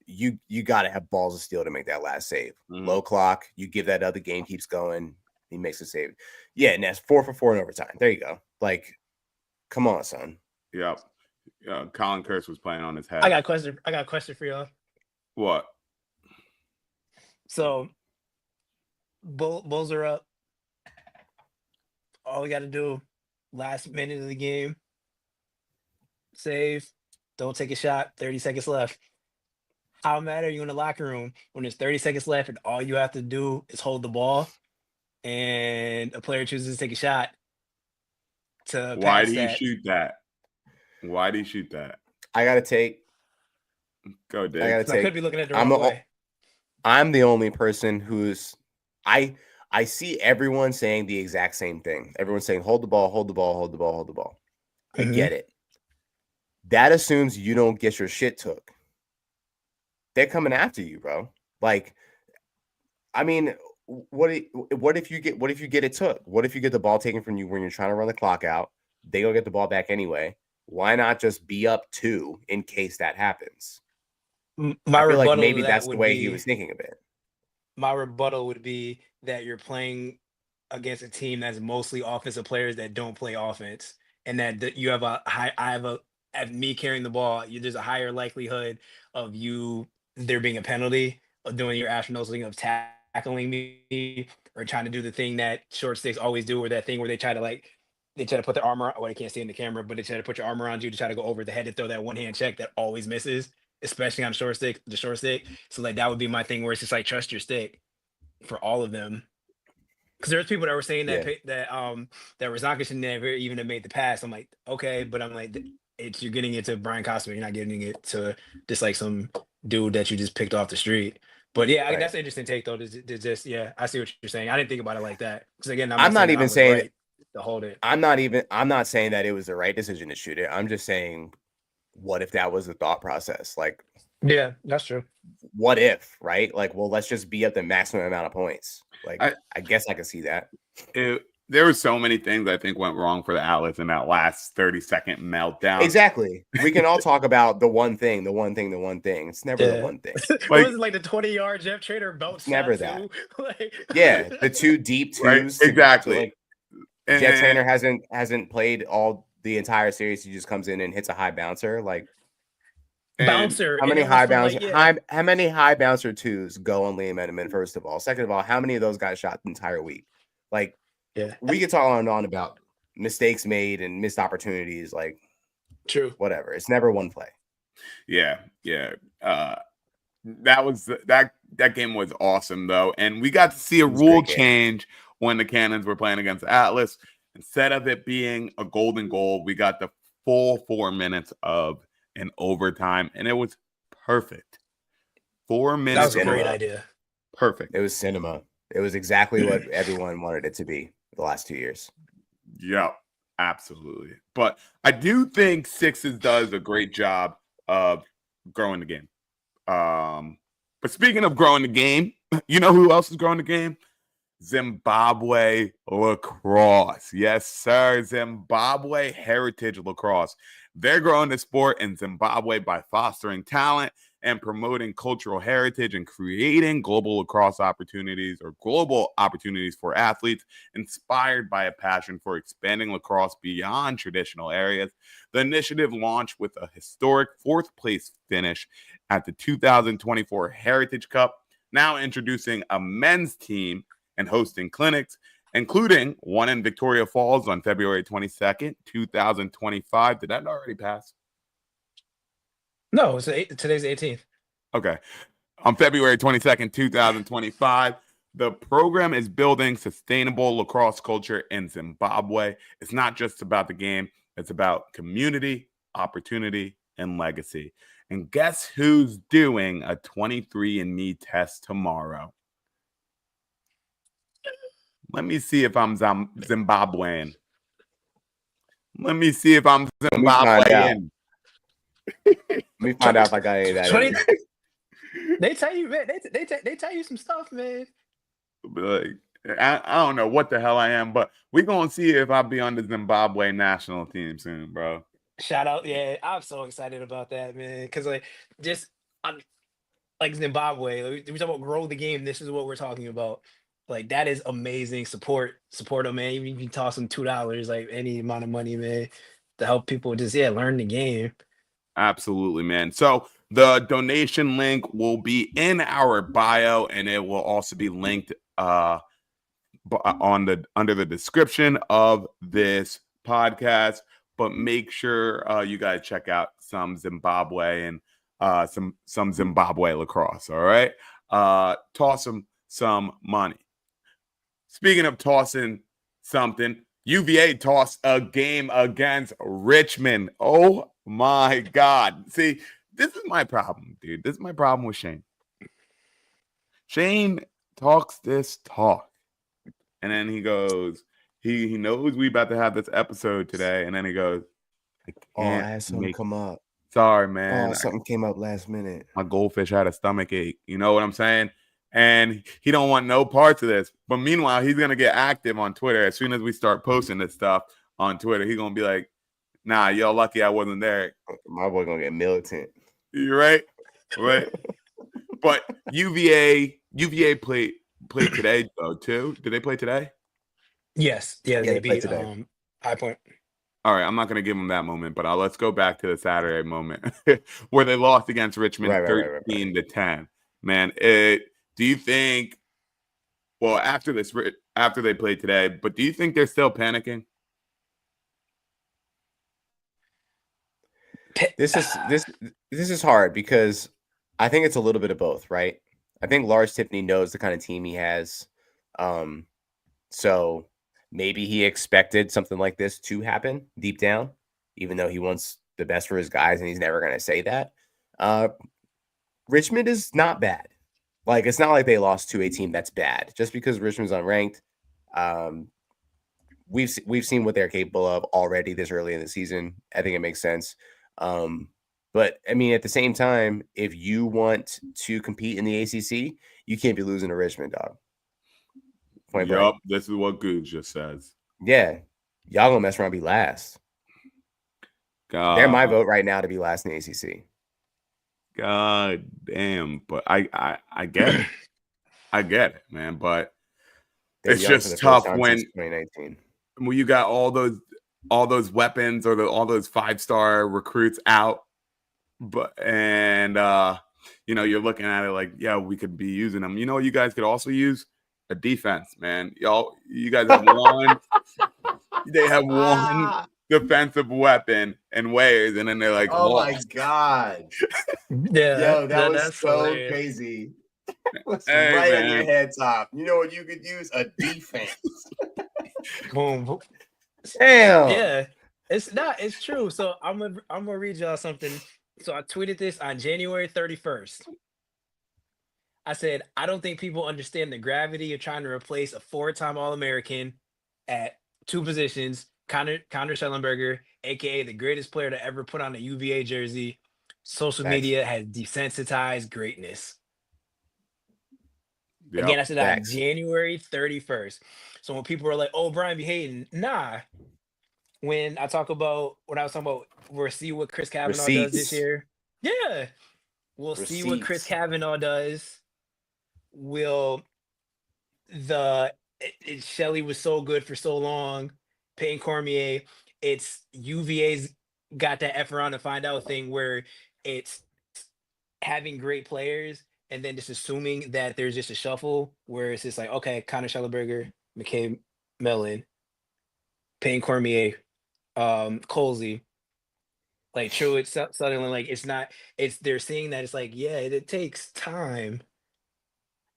you got to have balls of steel to make that last save. Low clock, you give that other game keeps going, he makes a save. Yeah, and that's 4 for 4 in overtime. There you go. Like, come on, son. Yep. Colin Curse was playing on his head. I got a question for y'all. What? So, Bulls are up. All we got to do, last minute of the game, save, don't take a shot, 30 seconds left. How mad are you in the locker room when there's 30 seconds left and all you have to do is hold the ball and a player chooses to take a shot to Why did he shoot that? Why did he shoot that? I got to take. Go, Digg. I could be looking at the wrong way. I'm the only person who's I I see everyone saying the exact same thing. Everyone's saying, hold the ball, hold the ball, hold the ball, hold the ball. I get it. That assumes you don't get your shit took. They're coming after you, bro. Like, I mean, what if you get it took? What if you get the ball taken from you when you're trying to run the clock out? They go get the ball back anyway. Why not just be up 2 in case that happens? My I feel like rebuttal maybe to that's that the would way he be was thinking of it. my rebuttal would be that you're playing against a team that's mostly offensive players that don't play offense, and that you have a high. I have a Of me carrying the ball. There's a higher likelihood of there being a penalty of doing your astronomical thing of tackling me or trying to do the thing that short sticks always do, or that thing where they try to put their armor. Well, I can't see in the camera, but they try to put your arm around you to try to go over the head to throw that one hand check that always misses, especially on the short stick. So like that would be my thing where it's just like trust your stick for all of them. Because there's people that were saying Yeah. that Rosaka should never even have made the pass. I'm like, okay, but I'm like, you're getting it to Brian Cosmer. You're not getting it to just like some dude that you just picked off the street. But yeah, Right. that's an interesting take though. To just I see what you're saying. I didn't think about it like that. Because again, I'm not even saying right to hold it. I'm not saying that it was the right decision to shoot it. I'm just saying, what if that was the thought process? Like, Yeah, that's true. what if, right? Like, well, let's just be at the maximum amount of points. Like, I guess I can see that. There were so many things I think went wrong for the Atlas in that last 30-second meltdown. Exactly. We can all talk about the one thing. It's never the one thing. What was it, like the 20-yard Jeff Trader belt shot never too? that. Like, Yeah, the 2 deep twos. Right, exactly. Like, Jeff Trainer hasn't played all the entire series. He just comes in and hits a high bouncer. Like, bouncer. How many high bouncer? How many high bouncer 2s go on Liam Edelman? First of all, second of all, how many of those guys shot the entire week? Like, we could talk on and on about mistakes made and missed opportunities. Like, true, whatever. It's never one play. Yeah. That game was awesome though, and we got to see a rule change when the Cannons were playing against Atlas. Instead of it being a golden goal, we got the full 4 minutes of an overtime, and it was perfect. 4 minutes. That was a great idea. Perfect. It was cinema. It was exactly what everyone wanted it to be the last 2 years. Yep, absolutely. But I do think Sixes does a great job of growing the game. But speaking of growing the game, you know who else is growing the game? Zimbabwe Lacrosse. Yes, sir. Zimbabwe Heritage Lacrosse. They're growing the sport in Zimbabwe by fostering talent and promoting cultural heritage and creating global lacrosse opportunities or global opportunities for athletes inspired by a passion for expanding lacrosse beyond traditional areas. The initiative launched with a historic 4th place finish at the 2024 Heritage Cup, now introducing a men's team and hosting clinics, including one in Victoria Falls on February 22nd, 2025. Did that already pass? No, today's the 18th. Okay. On February 22nd, 2025, the program is building sustainable lacrosse culture in Zimbabwe. It's not just about the game. It's about community, opportunity, and legacy. And guess who's doing a 23andMe test tomorrow? Let me see if I'm Zimbabwean. Let me see if I'm Zimbabwean. Let me find out if I got any of that. They tell you, man. They tell you some stuff, man. Like, I don't know what the hell I am, but we're gonna see if I'll be on the Zimbabwe national team soon, bro. Shout out, yeah! I'm so excited about that, man. Because like Zimbabwe, we talk about grow the game. This is what we're talking about. Like, that is amazing. Support them, man. Even if you toss them $2, like any amount of money, man, to help people just learn the game. Absolutely, man. So the donation link will be in our bio, and it will also be linked under the description of this podcast. But make sure you guys check out some Zimbabwe and some Zimbabwe lacrosse. All right, toss them some money. Speaking of tossing something, UVA tossed a game against Richmond. Oh my God. See, this is my problem, dude. This is my problem with Shane. Shane talks this talk. And then he goes, he knows we about to have this episode today. And then he goes, I Oh, I can't had something come up. Sorry, Oh, man. something came up last minute. My goldfish had a stomach ache. You know what I'm saying? And he don't want no parts of this. But meanwhile, he's gonna get active on Twitter as soon as we start posting this stuff on Twitter. He's gonna be like, "Nah, y'all lucky I wasn't there." My boy gonna get militant. You're right, right. But UVA played today though too. Did they play today? Yes, Yeah, they they played beat today. High Point. All right, I'm not going to give them that moment, but let's go back to the Saturday moment where they lost against Richmond 13-10. Man, do you think? Well, after they played today, but do you think they're still panicking? This is hard because I think it's a little bit of both, right? I think Lars Tiffany knows the kind of team he has, so maybe he expected something like this to happen deep down, even though he wants the best for his guys and he's never going to say that. Richmond is not bad. Like, it's not like they lost to a team that's bad. Just because Richmond's unranked, we've seen what they're capable of already this early in the season. I think it makes sense. But, I mean, at the same time, if you want to compete in the ACC, you can't be losing to Richmond, dog. Yup, this is what Goose just says. Yeah. Y'all gonna mess around and be last. They're my vote right now to be last in the ACC. God damn. But I get it. I get it, man. But it's just tough when 2019. When you got all those weapons or all those 5-star recruits out, you're looking at it like, yeah, we could be using them. You know what you guys could also use? A defense, man. You guys have one. They have one defensive weapon and ways, and then they're like, "Oh my god, yeah, yo, that's so hilarious. Crazy." Hey, right man. On your head top. You know what you could use? A defense. Boom. Damn. Yeah, it's true. So I'm gonna read y'all something. So I tweeted this on January 31st. I said, I don't think people understand the gravity of trying to replace a 4-time All-American at 2 positions, Connor Schellenberger, aka the greatest player to ever put on a UVA jersey. Social media has desensitized greatness. Yep. Again, I said that on January 31st. So when people were like, "Oh, Brian be hating," nah. When I was talking about, we'll see what Chris Kavanaugh does this year. Yeah, we'll see what Chris Kavanaugh does. Shelley was so good for so long. Payne Cormier, it's UVA's got that F around to find out thing where it's having great players and then just assuming that there's just a shuffle where it's just like, okay, Connor Schellenberger, McKay Mellon, Payne Cormier, Colsey, like Truitt, Sutherland, like they're seeing that it's like, yeah, it takes time.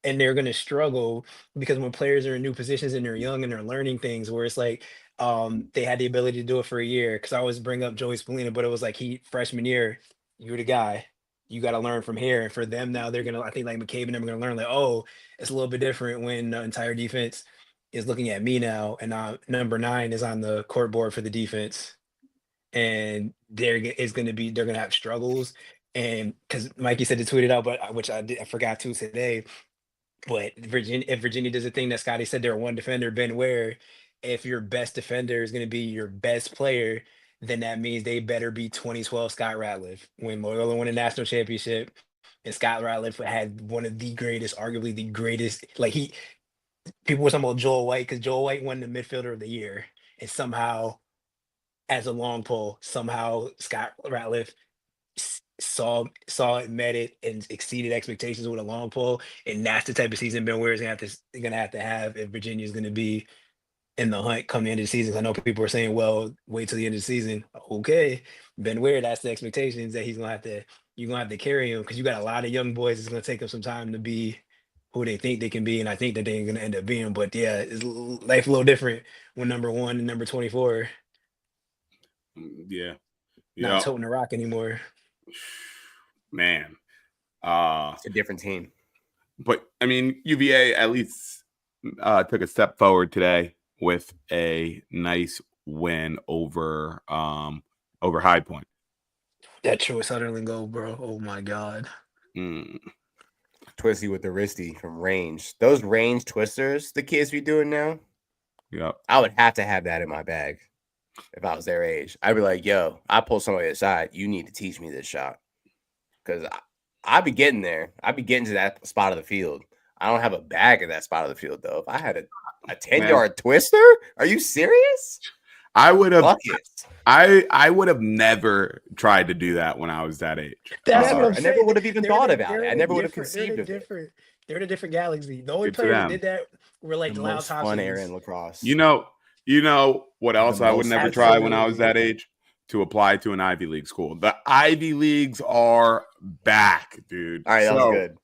And they're gonna struggle because when players are in new positions and they're young and they're learning things where it's like they had the ability to do it for a year. Because I always bring up Joey Spallina, but it was like freshman year, you're the guy. You got to learn from here. And for them now, they're gonna, I think like McCabe and them are gonna learn like, oh, it's a little bit different when the entire defense is looking at me now, and number 9 is on the court board for the defense, and they're gonna have struggles. And because Mikey said to tweet it out, but which I forgot to today. But if Virginia does a thing that Scotty said, they're one defender, Ben Ware, if your best defender is going to be your best player, then that means they better be 2012 Scott Ratliff. When Loyola won a national championship and Scott Ratliff had one of the greatest, arguably the greatest, people were talking about Joel White because Joel White won the midfielder of the year. And somehow, as a long pole, Scott Ratliff saw it, met it, and exceeded expectations with a long pull, and that's the type of season Ben Ware is gonna have to have if Virginia is gonna be in the hunt come the end of the season. I know people are saying, "Well, wait till the end of the season." Okay, Ben Ware, that's the expectations that you're gonna have to carry him because you got a lot of young boys. It's gonna take them some time to be who they think they can be, and I think that they're gonna end up being. But yeah, life a little different when number 1 and number 24. Yeah. Not toting the rock anymore. Man, it's a different team. But I mean, UVA at least took a step forward today with a nice win over High Point. That Troy Sutherland goal, bro. Oh my God. Twisty with the wristy from range. Those range twisters the kids be doing now. Yeah, I would have to have that in my bag if I was their age. I'd be like, yo, I pull somebody aside. You need to teach me this shot. Because I'd be getting there. I'd be getting to that spot of the field. I don't have a bag at that spot of the field, though. If I had a 10-yard twister, are you serious? I would have. Buckets. I would have never tried to do that when I was that age. That's what I'm I saying. never would have even They're thought the- about they're it. I the never would have different- conceived of it. They're in a different galaxy. The only Good for players that them. did that were like The Lau most fun era in Thompson. lacrosse. You know what else I would most never try when I was absolutely. that age? To apply to an Ivy League school. The Ivy Leagues are back, dude. All right, that So, was good.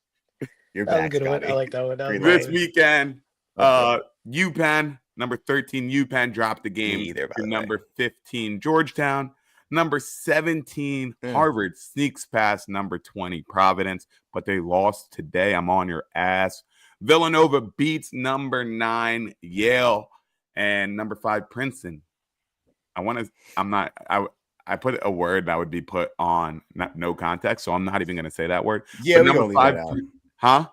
You're That was a back, good one. Scotty. I like that one. That was Green a this good light. one. weekend, Okay. UPenn, number 13, UPenn dropped the game either, by to the way. number 15, Georgetown. Number 17, Harvard sneaks past number 20, Providence, but they lost today. I'm on your ass. Villanova beats number 9, Yale, and number 5, Princeton. I put a word that would be put on no context, so I'm not even going to say that word. Yeah, But we're number going to leave 5, that out. huh?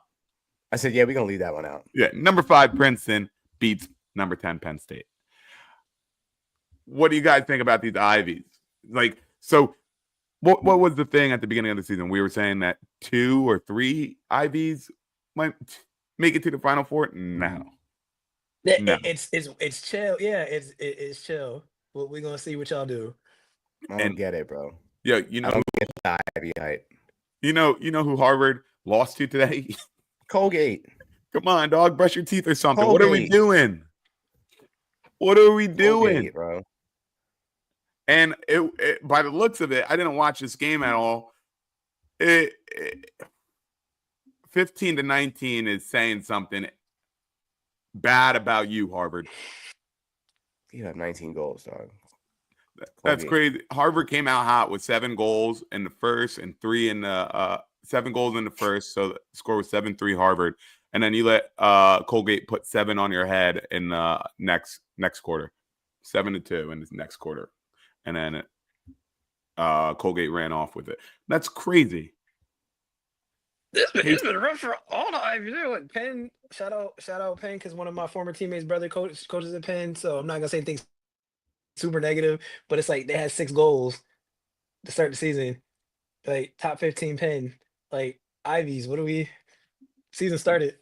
I said, yeah, we're going to leave that one out. Yeah, number 5, Princeton beats number 10, Penn State. What do you guys think about these Ivies? Like, so what was the thing at the beginning of the season? We were saying that 2 or 3 Ivies might make it to the Final Four. No. No. It's chill. Yeah, it's chill. But we're gonna see what y'all do. I don't get it, bro. Yeah, I don't get the Ivy hype. you know who Harvard lost to today? Colgate. Come on, dog, brush your teeth or something. What are we Colgate. doing? What are we doing? Colgate, bro. And it, by the looks of it, I didn't watch this game at all. 15-19 is saying something bad about you, Harvard. You have 19 goals, dog. That's Colgate. crazy. Harvard came out hot with 7 goals in the first and 3 in the 7 goals in the first. So the score was 7-3 Harvard. And then you let Colgate put 7 on your head in the next quarter. 7-2 in the next quarter. And then Colgate ran off with it. That's crazy. It's been rough for all the Ivy. Like Penn, shout out Penn, because one of my former teammates' brother coaches at Penn. So I'm not gonna say anything super negative, but it's like they had 6 goals to start the season. Like top 15 Penn. Like Ivies, what do we season started?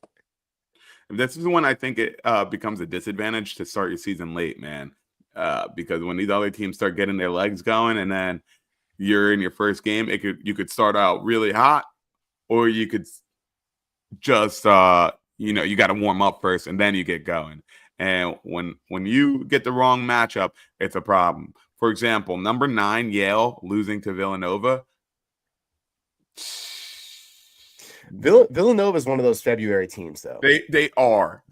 This is when I think it becomes a disadvantage to start your season late, man. Because when these other teams start getting their legs going and then you're in your first game, you could start out really hot, or you could just you got to warm up first and then you get going. And when you get the wrong matchup, it's a problem. For example, number 9 Yale losing to Villanova. Villanova is one of those February teams, though. They are,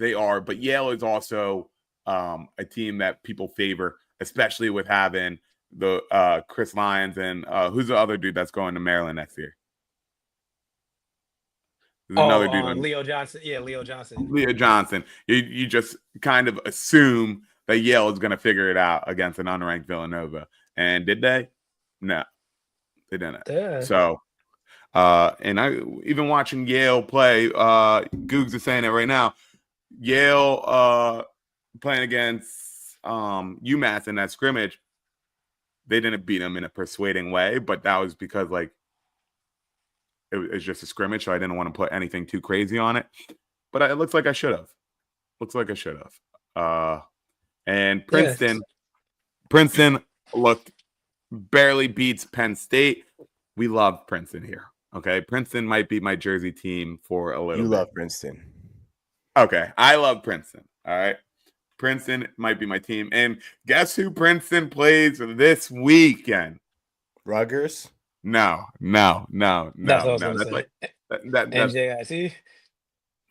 but Yale is also a team that people favor, especially with having the Chris Lyons and who's the other dude that's going to Maryland next year? There's another dude on Leo Johnson. Yeah, Leo Johnson. Leo Johnson. You just kind of assume that Yale is going to figure it out against an unranked Villanova. And did they? No, they didn't. Yeah. So, and I even watching Yale play, Googs is saying it right now. Yale playing against UMass in that scrimmage, they didn't beat them in a persuading way, but that was because like it was just a scrimmage, so I didn't want to put anything too crazy on it. But it looks like I should have. And Princeton looked barely beats Penn State. We love Princeton here. Okay, Princeton might be my Jersey team for a little bit. You love Princeton. Okay, I love Princeton. All right. Princeton might be my team. And guess who Princeton plays this weekend? Rutgers? No. That's what I was gonna That's say. like that's NJIT.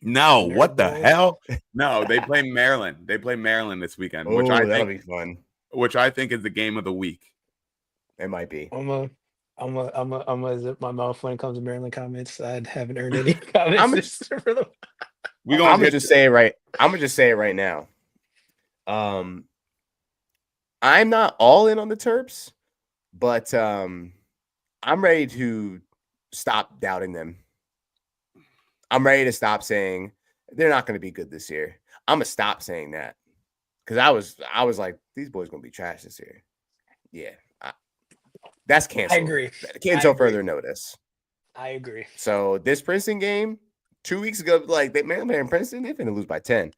no. Nerd What the Bowl. hell? No, they play Maryland. They play Maryland this weekend, Oh, that'll be fun. which I think is the game of the week. It might be. I'm a zip my mouth when it comes to Maryland comments. I haven't earned any comments. For the We I'm gonna gonna just say it right. I'm gonna just say it right now. I'm not all in on the Terps, but I'm ready to stop doubting them. I'm ready to stop saying they're not going to be good this year. I'm gonna stop saying that because I was like, these boys gonna be trash this year. Yeah, that's canceled. I agree. Cancel further notice. I agree. So this Princeton game 2 weeks ago, like they Maryland Princeton, they're gonna lose by 10.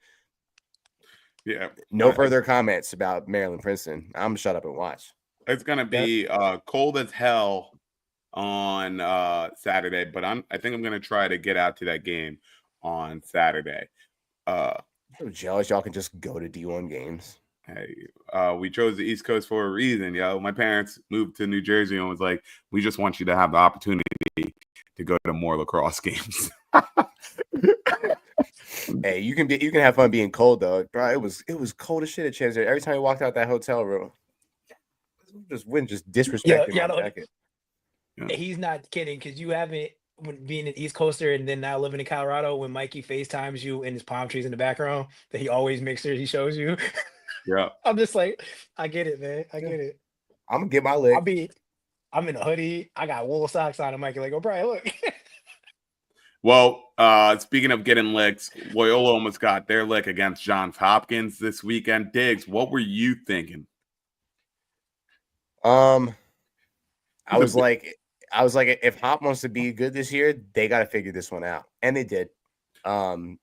Yeah. No further comments about Maryland Princeton. I'm gonna shut up and watch. It's gonna be cold as hell on Saturday, but I think I'm gonna try to get out to that game on Saturday. I'm so jealous y'all can just go to D1 games. Hey, we chose the East Coast for a reason, yo. My parents moved to New Jersey and was like, we just want you to have the opportunity to go to more lacrosse games. Hey, you can have fun being cold though, bro. It was cold as shit at Chancellor. Every time we walked out that hotel room, just disrespecting my jacket. Yeah. He's not kidding because you haven't being an East Coaster and then now living in Colorado. When Mikey FaceTimes you and his palm trees in the background, that he always makes sure he shows you. Yeah, I'm just like, I get it, man. I get it. I'm gonna get my lick. I'm in a hoodie. I got wool socks on. And Mikey like, oh, Brian, look. Well, speaking of getting licks, Loyola almost got their lick against Johns Hopkins this weekend. Diggs, what were you thinking? I was like, if Hop wants to be good this year, they got to figure this one out, and they did.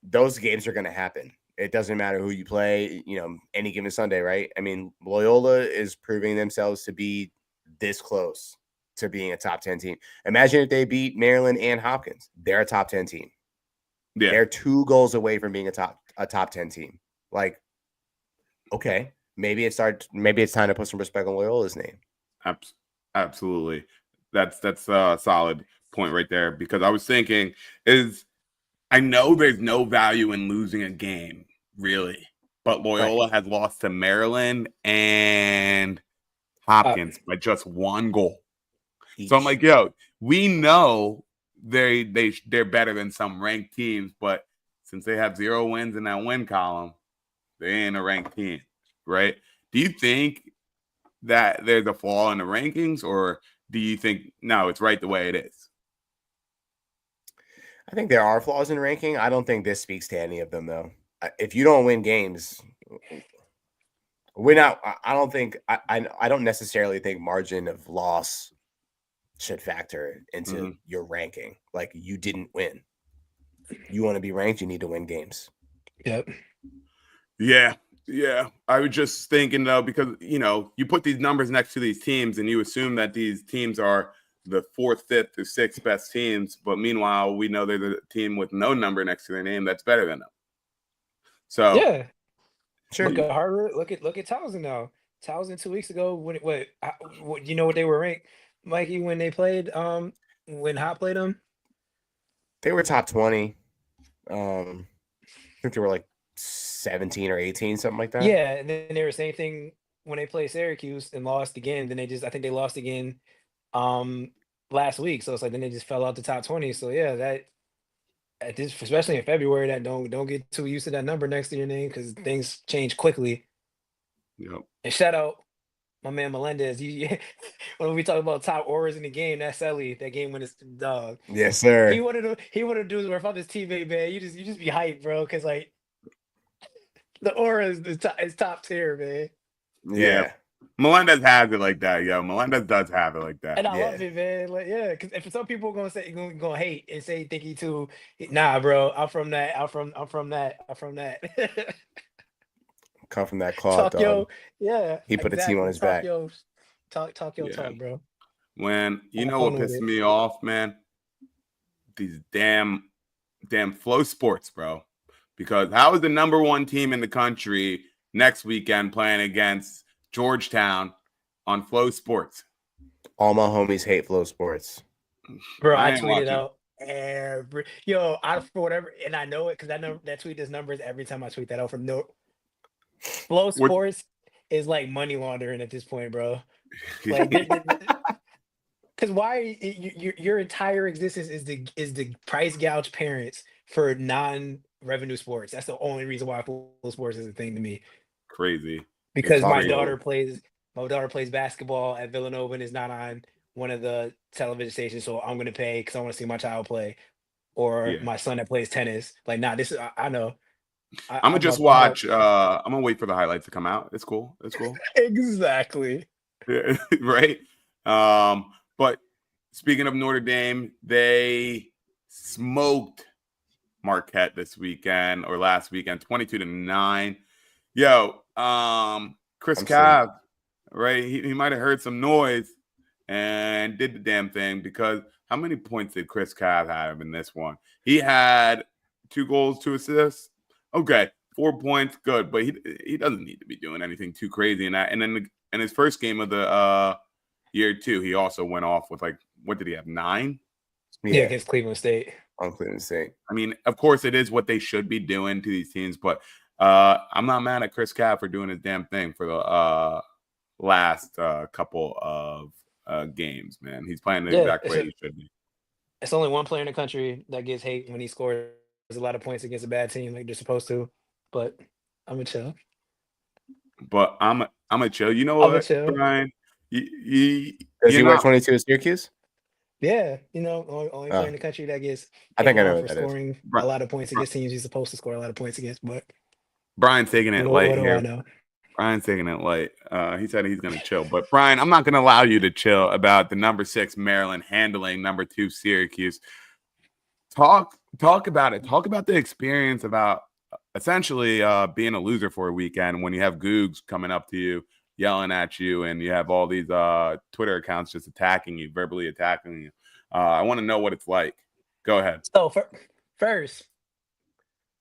Those games are going to happen. It doesn't matter who you play, any given Sunday, right? I mean, Loyola is proving themselves to be this close to being a top 10 team. Imagine if they beat Maryland and Hopkins. They're a top 10 team. Yeah. They're 2 goals away from being a top 10 team. Like, okay, maybe it's time to put some respect on Loyola's name. Absolutely. That's a solid point right there, because I was thinking I know there's no value in losing a game, really, but Loyola has lost to Maryland and Hopkins by just 1 goal. Each. So I'm like, yo, we know they're better than some ranked teams, but since they have 0 wins in that win column, they ain't a ranked team, right? Do you think that there's a flaw in the rankings, or do you think no, it's right the way it is? I think there are flaws in ranking. I don't think this speaks to any of them, though. If you don't win games, we're not. I don't think. I don't necessarily think margin of loss should factor into your ranking. Like, you didn't win. You want to be ranked, you need to win games. Yep. Yeah. I was just thinking though, because you put these numbers next to these teams, and you assume that these teams are the 4th, 5th, or 6th best teams, but meanwhile, we know they're the team with no number next to their name that's better than them. So yeah, sure. Look at Harvard. Look at Towson now. Towson 2 weeks ago. What you know what they were ranked, Mikey, when they played? When Hop played them, they were top 20. I think they were like 17 or 18, something like that. Yeah, and then they were same thing when they played Syracuse and lost again. Then I think they lost again last week. So it's like then they just fell out the top 20. So yeah, that at this, especially in February, that don't get too used to that number next to your name because things change quickly. Yep. And shout out my man Melendez. When we talk about top auras in the game, that's Ellie. That game when it's dog. Yes, sir. He wanted to do where if I'm his teammate, man, you just be hyped, bro, because like the aura is top tier, man. Yeah. Melendez has it like that, yo. Melendez does have it like that. And I love it, man. Like, yeah, because if some people are gonna hate and say think he too, nah, bro. I'm from that. Come from that cloth, dog. Yeah. He put a team on his back. Talk, bro. When what pissed me off, man? These damn Flow Sports, bro. Because how is the number 1 team in the country next weekend playing against Georgetown on Flow Sports? All my homies hate Flow Sports. Bro, I tweeted out for whatever, and I know it because I know that tweet does numbers every time I tweet that out from Flow Sports is like money laundering at this point, bro. Like, because your entire existence is the price gouge parents for non revenue sports. That's the only reason why full sports is a thing to me. Crazy. Because It's my real. daughter plays basketball at Villanova and is not on one of the television stations, so I'm gonna pay because I want to see my child play. Or Yeah. my son that plays tennis. Like, nah, this is I know. I'm gonna just I'm a watch. I'm gonna wait for the highlights to come out. It's cool. It's cool. exactly. Yeah, right. But speaking of Notre Dame, they smoked Marquette this weekend or last weekend, 22-9. Yo, Chris I'm Cav, right? He might have heard some noise and did the damn thing because how many points did Chris Cav have in this one? He had 2 goals, 2 assists. Okay, 4 points, good, but he doesn't need to be doing anything too crazy in that. And then in his first game of the year too, he also went off with like, what did he have, 9? Yeah, against Cleveland State. On Cleveland State. I mean, of course, it is what they should be doing to these teams, but I'm not mad at Chris Cav for doing his damn thing for the last couple of games, man. He's playing the exact way he should be. It's only one player in the country that gets hate when he scores a lot of points against a bad team like they're supposed to. But I'm gonna chill. But I'm a chill. You know I'm what, a chill. Brian? Does he wear 22 at Syracuse? Yeah, only player in the country that gets. I think I know for what that scoring is. a lot of points against teams he's supposed to score a lot of points against. But Brian's taking it light what do here. I know? Brian's taking it light. He said he's going to chill. But, Brian, I'm not going to allow you to chill about the number 6 Maryland handling number 2 Syracuse. Talk about it. Talk about the experience about essentially being a loser for a weekend when you have Googs coming up to you, yelling at you, and you have all these Twitter accounts just attacking you, verbally attacking you. I want to know what it's like. Go ahead. So, first,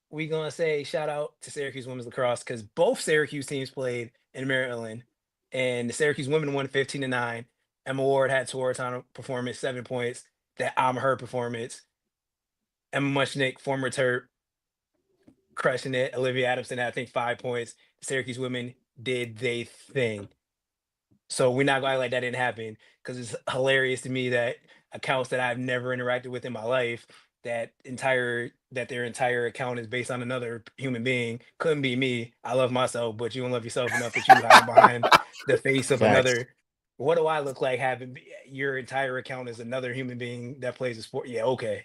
we going to say shout out to Syracuse women's lacrosse because both Syracuse teams played in Maryland, and the Syracuse women won 15-9. Emma Ward had Toraton performance, 7 points. That I'm her performance. Emma Mushnick, former Terp, crushing it. Olivia Adamson had, I think, 5 points. The Syracuse women did they thing. So we're not going to act like that didn't happen because it's hilarious to me that accounts that I've never interacted with in my life, that their entire account is based on another human being. Couldn't be me. I love myself, but you don't love yourself enough that you hide behind the face of another. What do I look like having your entire account is another human being that plays a sport? Yeah, okay.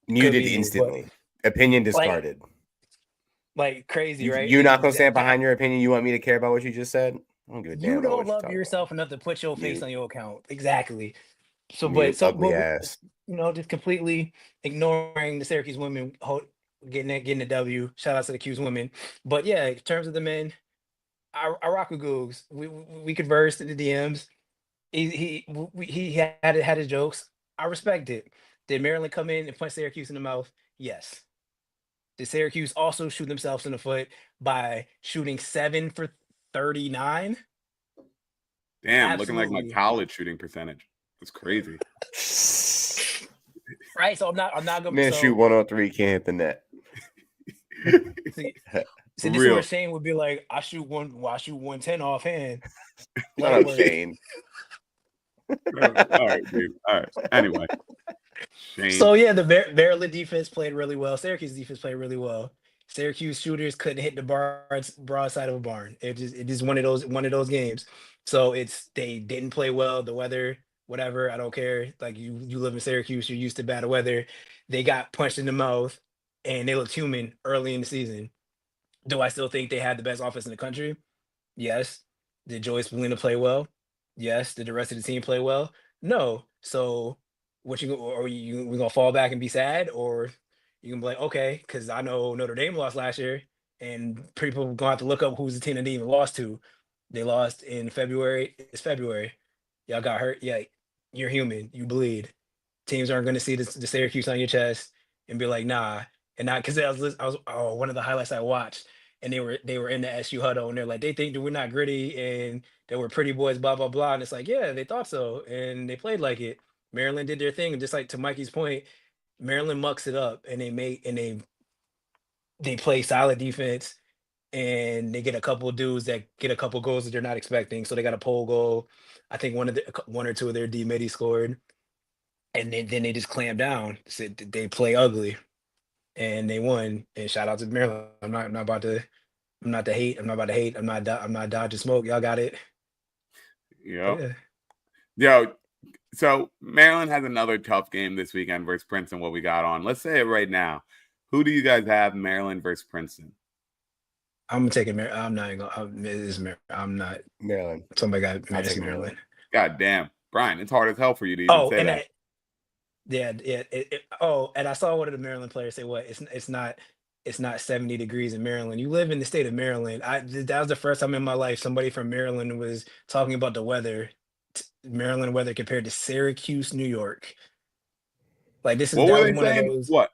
Muted instantly. Opinion discarded. Like crazy, right? You're not gonna stand behind your opinion. You want me to care about what you just said? I don't give a damn. You don't love yourself enough to put your face on your account. Exactly. So, ugly ass. Just completely ignoring the Syracuse women getting the W. Shout out to the Q's women. But yeah, in terms of the men, I rock with Googs. We conversed in the DMs. He had his jokes. I respect it. Did Maryland come in and punch Syracuse in the mouth? Yes. Did Syracuse also shoot themselves in the foot by shooting 7 for 39? Damn, Absolutely. looking like my college shooting percentage. That's crazy. Right, so I'm not gonna man shoot 103, can't hit the net. See, this is where Shane would be like, I shoot 110 offhand. Shut up, Shane. All right, dude. All right. Anyway. Shane. So yeah, the Maryland defense played really well. Syracuse defense played really well. Syracuse shooters couldn't hit the broadside of a barn. It is one of those games. So they didn't play well. The weather, whatever, I don't care. Like you live in Syracuse, you're used to bad weather. They got punched in the mouth, and they looked human early in the season. Do I still think they had the best offense in the country? Yes. Did Joyce Molina play well? Yes. Did the rest of the team play well? No. So we gonna fall back and be sad, or you can be like, okay, because I know Notre Dame lost last year, and people gonna have to look up who's the team that they even lost to. They lost in February. It's February. Y'all got hurt. Yeah, you're human. You bleed. Teams aren't gonna see the Syracuse on your chest and be like, nah. And not because I was one of the highlights I watched, and they were in the SU huddle, and they're like, they think that we're not gritty and that we're pretty boys, blah blah blah. And it's like, yeah, they thought so, and they played like it. Maryland did their thing, and just like to Mikey's point, Maryland mucks it up, and they play solid defense, and they get a couple of dudes that get a couple goals that they're not expecting. So they got a pole goal. I think one or two of their D middy scored, and then they just clamp down. So they play ugly, and they won. And shout out to Maryland. I'm not about to hate. I'm not dodging smoke. Y'all got it. Yep. Yeah. Yo, so Maryland has another tough game this weekend versus Princeton. What we got on? Let's say it right now. Who do you guys have, Maryland versus Princeton? I'm gonna take it. I'm not even gonna. It is Maryland. I'm not. Maryland. Somebody got I'll take Maryland. God damn, Brian, it's hard as hell for you to even say that. And I saw one of the Maryland players say, "What? It's not 70 degrees in Maryland. You live in the state of Maryland." That was the first time in my life somebody from Maryland was talking about the weather, Maryland weather compared to Syracuse, New York. Like this is What that were was they one of saying? those. What?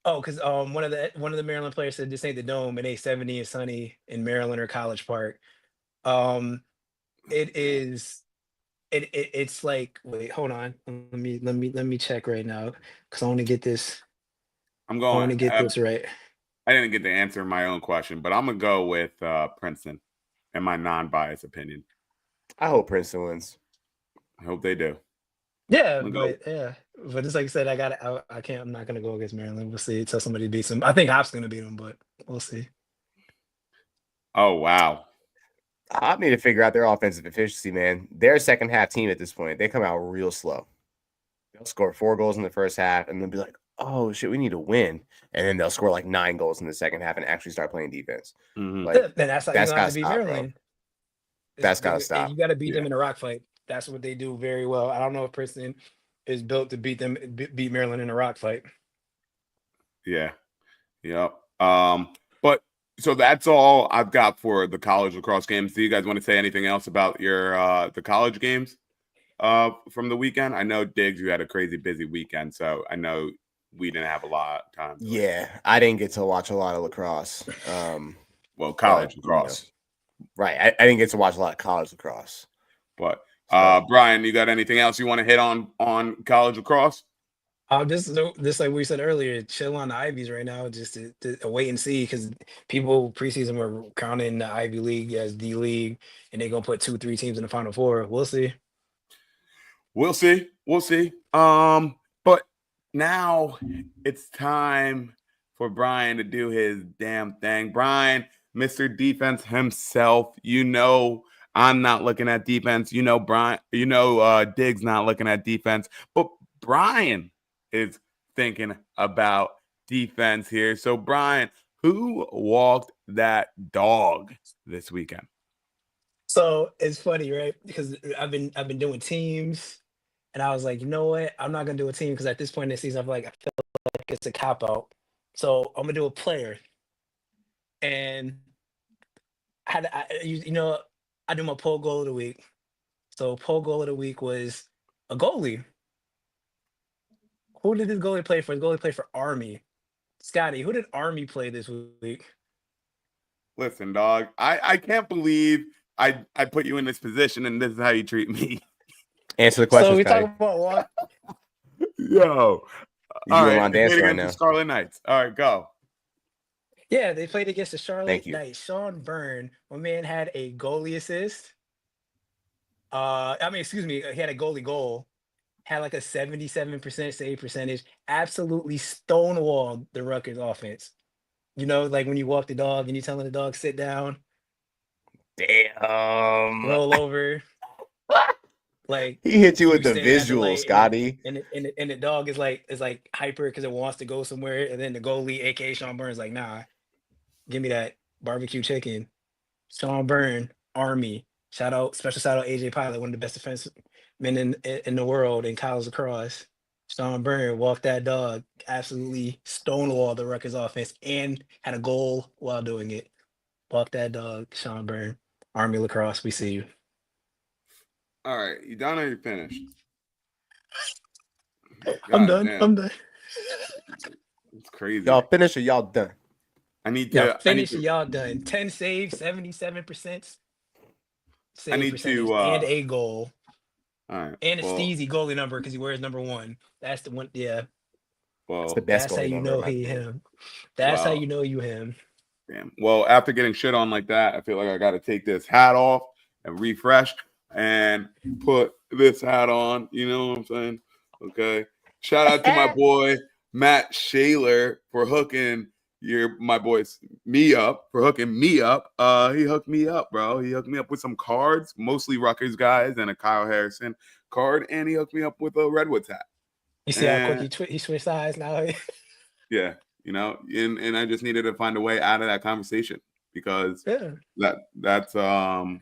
Oh, because one of the Maryland players said this ain't the dome. It ain't 70 and sunny in Maryland or College Park. It is. It's like, wait, hold on. Let me check right now because I want to get this. I'm I want going. to get this right. I didn't get to answer my own question, but I'm gonna go with Princeton, in my non-biased opinion. I hope Princeton wins. I hope they do. Yeah, but it's like I said, I can't. I'm not gonna go against Maryland. We'll see until somebody beats them. I think Hop's gonna beat them, but we'll see. Oh wow. I need to figure out their offensive efficiency, man. They're a second half team at this point. They come out real slow. They'll score 4 goals in the first half and then be like, oh shit, we need to win. And then they'll score like 9 goals in the second half and actually start playing defense. Mm-hmm. Like Then that's how you have to beat Maryland. That's gotta stop. You got to beat them in a rock fight. That's what they do very well. I don't know if Princeton is built to beat Maryland in a rock fight. Yeah. Yep. But so that's all I've got for the college lacrosse games. Do you guys want to say anything else about your the college games from the weekend? I know Diggs, you had a crazy busy weekend, so I know we didn't have a lot of time. Yeah, I didn't get to watch a lot of lacrosse. Well, college lacrosse. Right. I didn't get to watch a lot of college lacrosse. But Brian, you got anything else you want to hit on college lacrosse? Just like we said earlier, chill on the Ivies right now, just to wait and see, because people preseason were counting the Ivy League as D League, and they're gonna put 2-3 teams in the Final Four. We'll see. We'll see. But now it's time for Brian to do his damn thing. Brian, Mr. Defense himself, I'm not looking at defense. Brian, Diggs not looking at defense, but Brian is thinking about defense here. So Brian, who walked that dog this weekend? So it's funny, right? Because I've been doing teams, and I was like, you know what? I'm not gonna do a team because at this point in the season, I feel like it's a cop out. So I'm gonna do a player, and I do my poll goal of the week. So poll goal of the week was a goalie. Who did this goalie play for? His goalie played for Army. Scotty, who did Army play this week? Listen, dog, I can't believe I put you in this position and this is how you treat me. Answer the question. So we talk about what? Yo. You're all doing right, on dance right now. The Scarlet Knights. All right, go. Yeah, they played against the Charlotte Knights. Sean Byrne, my man, had a goalie assist. He had a goalie goal. Had like a 77% save percentage. Absolutely stonewalled the Rutgers offense. Like when you walk the dog and you're telling the dog sit down. Damn. Roll over. Like he hit you with the stand at the visual, light, Scotty. And the dog is like hyper because it wants to go somewhere. And then the goalie, aka Sean Byrne's like, nah, give me that barbecue chicken. Sean Byrne, Army. Special shout out AJ Pilot, one of the best defensemen in the world in college lacrosse. Sean Byrne, walk that dog, absolutely stonewalled the Rutgers offense and had a goal while doing it. Walk that dog, Sean Byrne, Army lacrosse. We see you. All right, you done or you finished? I'm done. Damn. I'm done. It's crazy. Y'all finish or y'all done? I need to finish. Y'all done. 10 saves, 77% save percentage, and a goal. All right. And a Steezy goalie number because he wears number 1. That's the one. Yeah. Well, that's the best. That's how you know him. That's how you know you him. Damn. Well, after getting shit on like that, I feel like I got to take this hat off and refresh and put this hat on. You know what I'm saying? Okay. Shout out to my boy Matt Shaler for hooking my boys me up for hooking me up. He hooked me up, bro. He hooked me up with some cards, mostly Rutgers guys and a Kyle Harrison card, and he hooked me up with a Redwoods hat. You see how quick And he switched sides now? yeah, and I just needed to find a way out of that conversation because Yeah. that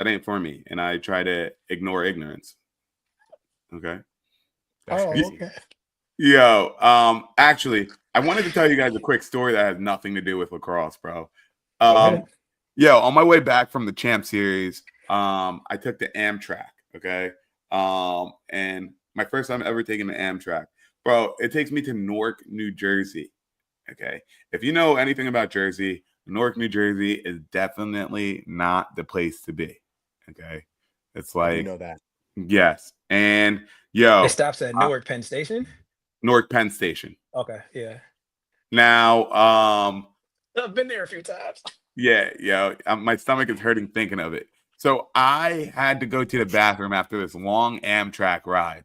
ain't for me, and I try to ignore ignorance. Okay. Oh, okay. Yo, actually, I wanted to tell you guys a quick story that has nothing to do with lacrosse, bro. ahead. Yo, on my way back from the Champ Series, I took the Amtrak, okay? And my first time ever taking the Amtrak. Bro, it takes me to Newark, New Jersey, okay? If you know anything about Jersey, Newark, New Jersey is definitely not the place to be, okay? It's like, You know that. yes. And, yo. It stops at Newark Penn Station? Newark Penn Station. Okay, yeah. Now, I've been there a few times. Yeah, my stomach is hurting thinking of it. So I had to go to the bathroom after this long Amtrak ride.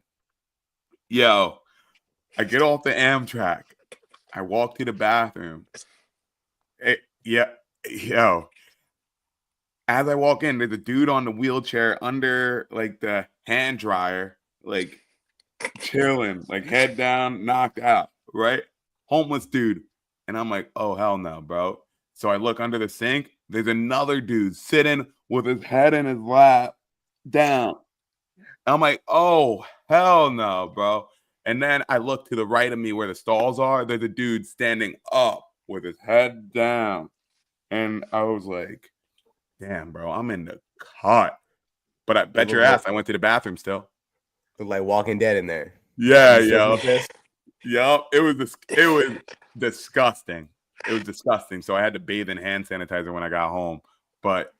Yo, I get off the Amtrak. I walk to the bathroom. Yo. As I walk in, there's a dude on the wheelchair under like the hand dryer, like chilling, like head down, knocked out, right? Homeless dude. And I'm like, oh, hell no, bro. So I look under the sink. There's another dude sitting with his head in his lap down. I'm like, oh, hell no, bro. And then I look to the right of me where the stalls are. There's a dude standing up with his head down. And I was like, damn, bro, I'm in the cut. But I bet your ass I went to the bathroom still. Look like Walking Dead in there. Yeah, yo. Yup. It was disgusting. It was disgusting. So I had to bathe in hand sanitizer when I got home. But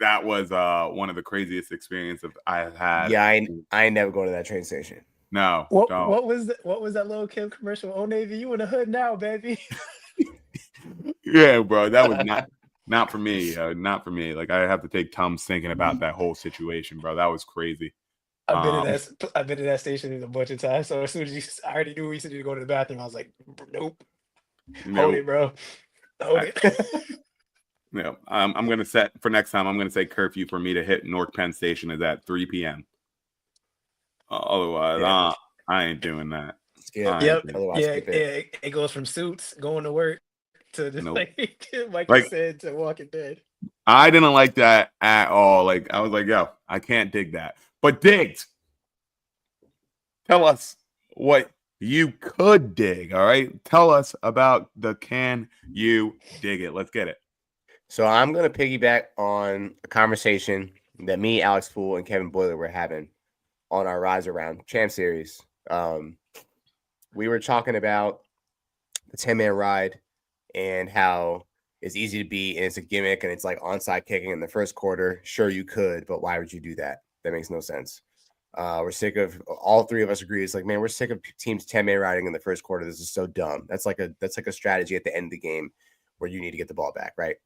that was one of the craziest experiences I've had. Yeah, I ain't never going to that train station. No. What was that little Kim commercial? Oh, Navy, you in the hood now, baby. Yeah, bro. That was not for me. Not for me. Like I have to take Tums thinking about that whole situation, bro. That was crazy. I've been to that station a bunch of times. So as soon as I already knew we said to go to the bathroom, I was like, nope. Hold it, bro. Hold it. Yeah, I'm gonna set for next time. I'm gonna say curfew for me to hit Newark Penn Station is at 3 p.m. Otherwise, I ain't doing that. It goes from Suits going to work to just like you said, to Walking Dead. I didn't like that at all. Like I was like, yo, I can't dig that. But Digg, tell us what you could dig. All right, tell us about the Can You Dig It? Let's get it. So I'm going to piggyback on a conversation that me, Alex Poole, and Kevin Boyler were having on our Rise Around Champ Series. We were talking about the 10-man ride and how it's easy to beat and it's a gimmick and it's like onside kicking in the first quarter. Sure, you could, but why would you do that? That makes no sense. We're sick of, all three of us agree. It's like, man, we're sick of teams 10-man riding in the first quarter. This is so dumb. That's like a strategy at the end of the game where you need to get the ball back, right?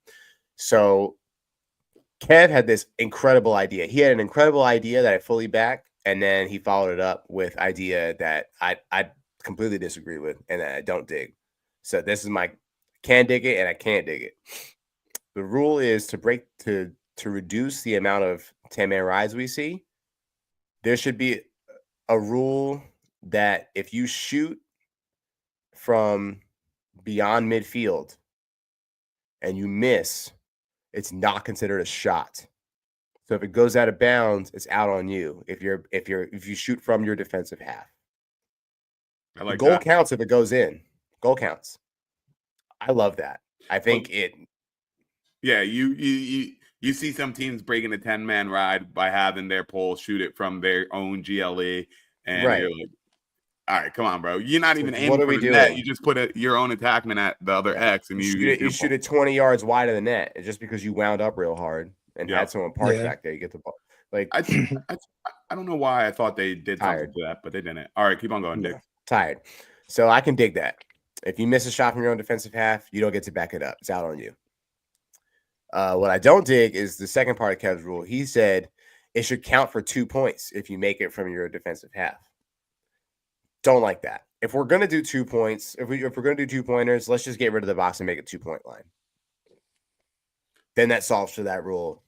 So Kev had this incredible idea. He had an incredible idea that I fully back, and then he followed it up with idea that I completely disagree with and that I don't dig. So this is my can dig it and I can't dig it. The rule is to reduce the amount of 10-man rides we see. There should be a rule that if you shoot from beyond midfield and you miss, it's not considered a shot. So if it goes out of bounds, it's out on you. If you shoot from your defensive half, I like goal that. counts if it goes in. Goal counts. I love that. I think it. Yeah, you see some teams breaking a 10-man ride by having their pole shoot it from their own GLE, and Right. you're like, all right, come on, bro. You're not even aiming what are for we the doing? net. You just put your own attackman at the other X, and you shoot it 20 yards wide of the net. It's just because you wound up real hard and had someone parked back there. You get the ball. Like I don't know why I thought they did something to that, but they didn't. All right, keep on going, Dick. Tired. So I can dig that. If you miss a shot from your own defensive half, you don't get to back it up. It's out on you. What I don't dig is the second part of Kev's rule. He said it should count for 2 points if you make it from your defensive half. Don't like that. if we're gonna do 2 points, if we're gonna do 2-pointers, let's just get rid of the box and make it 2-point line. Then that solves for that rule.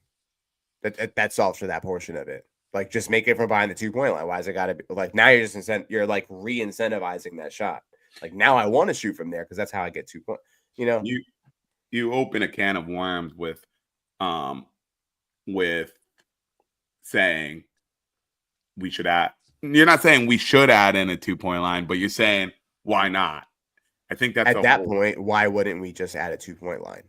That solves for that portion of it. Like, just make it from behind the 2-point line. Why is it gotta be like now? You're like re-incentivizing that shot. Like, now I want to shoot from there because that's how I get 2 points. You know, you open a can of worms with saying we should add. You're not saying we should add in a 2-point line, but you're saying why not? I think that's at that point. Why wouldn't we just add a 2-point line?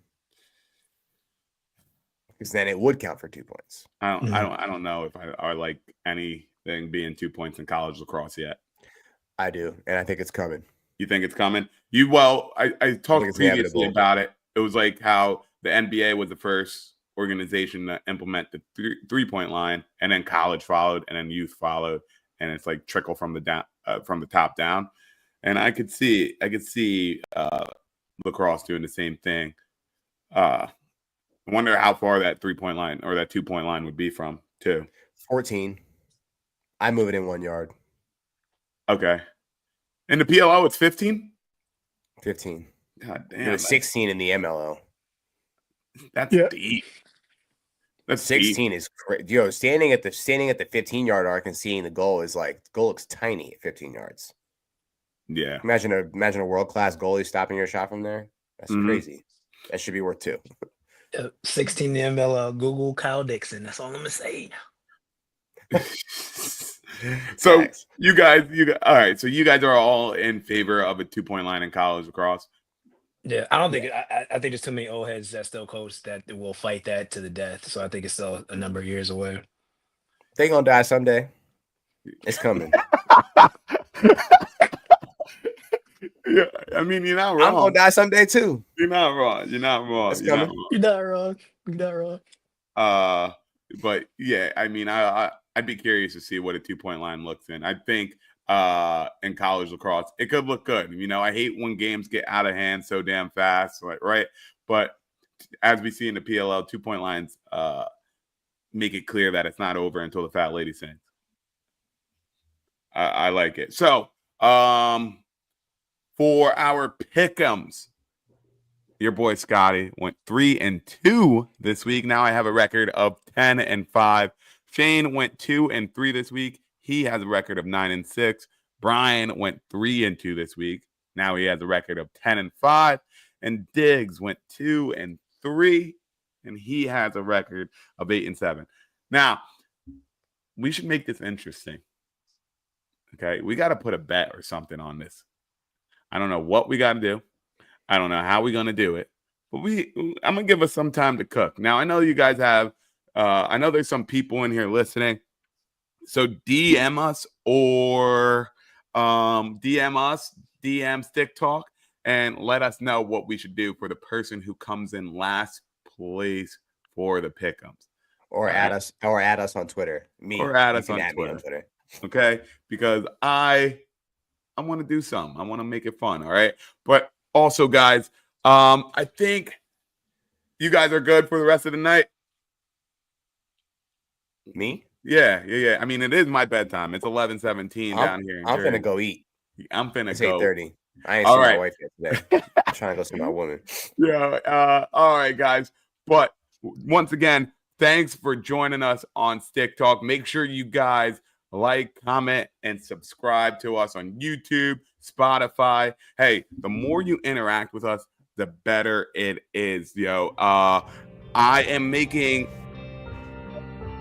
Because then it would count for 2 points. I don't know if I like anything being 2 points in college lacrosse yet. I do, and I think it's coming. You think it's coming? I talked previously about it. It was like how the NBA was the first organization to implement the 3-point line, and then college followed, and then youth followed, and it's like trickle from the top down. And I could see lacrosse doing the same thing. I wonder how far that 3-point line or that 2-point line would be from, too. 14. I move it in 1 yard. Okay. In the PLO, it's 15? 15. God damn. It was 16 in the MLO. That's deep. That's 16 deep. is crazy. Yo, standing at the 15-yard arc and seeing the goal is like, the goal looks tiny at 15 yards. Yeah. Imagine a world-class goalie stopping your shot from there. That's crazy. That should be worth 2. 16 ML Google Kyle Dixon. That's all I'm gonna say. So Thanks. you guys, all right. So you guys are all in favor of a 2-point line in college lacrosse. Yeah, I don't think I think there's too many old heads that still coach that will fight that to the death. So I think it's still a number of years away. They gonna die someday. It's coming. Yeah, I mean, you're not wrong. I'm gonna die someday too. You're not wrong. You're not wrong. It's You're not coming. wrong. You're not wrong. You're not wrong. But yeah, I mean, I'd be curious to see what a 2-point line looks in. I think in college lacrosse, it could look good. You know, I hate when games get out of hand so damn fast, right? But as we see in the PLL, 2-point lines make it clear that it's not over until the fat lady sings. I like it. So, for our pick'ems, your boy Scotty went 3-2 this week. Now I have a record of 10-5. Shane went 2-3 this week. He has a record of 9-6. Brian went 3-2 this week. Now he has a record of 10-5. And Diggs went 2-3, and he has a record of 8-7. Now, we should make this interesting. Okay, we got to put a bet or something on this. I don't know what we got to do. I don't know how we're going to do it. But I'm going to give us some time to cook. Now, I know you guys have, I know there's some people in here listening. So DM us or DM Stick Talk, and let us know what we should do for the person who comes in last place for the pick'ems. Or add us on Twitter. Or add us on Twitter. Okay? Because I want to do something. I want to make it fun, all right? But also, guys, I think you guys are good for the rest of the night. Me? Yeah. I mean, it is my bedtime. It's 11:17 down here. I'm finna go eat. I'm finna it's go. 8:30. I ain't seen my wife yet today. I'm trying to go see my woman. Yeah. All right, guys. But once again, thanks for joining us on Stick Talk. Make sure you guys like, comment, and subscribe to us on YouTube, Spotify. Hey, the more you interact with us, the better it is, yo. I am making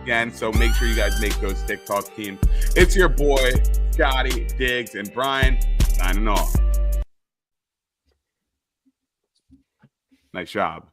again, so make sure you guys make those Stick Talk teams. It's your boy, Scotty, Diggs, and Brian signing off. Nice job.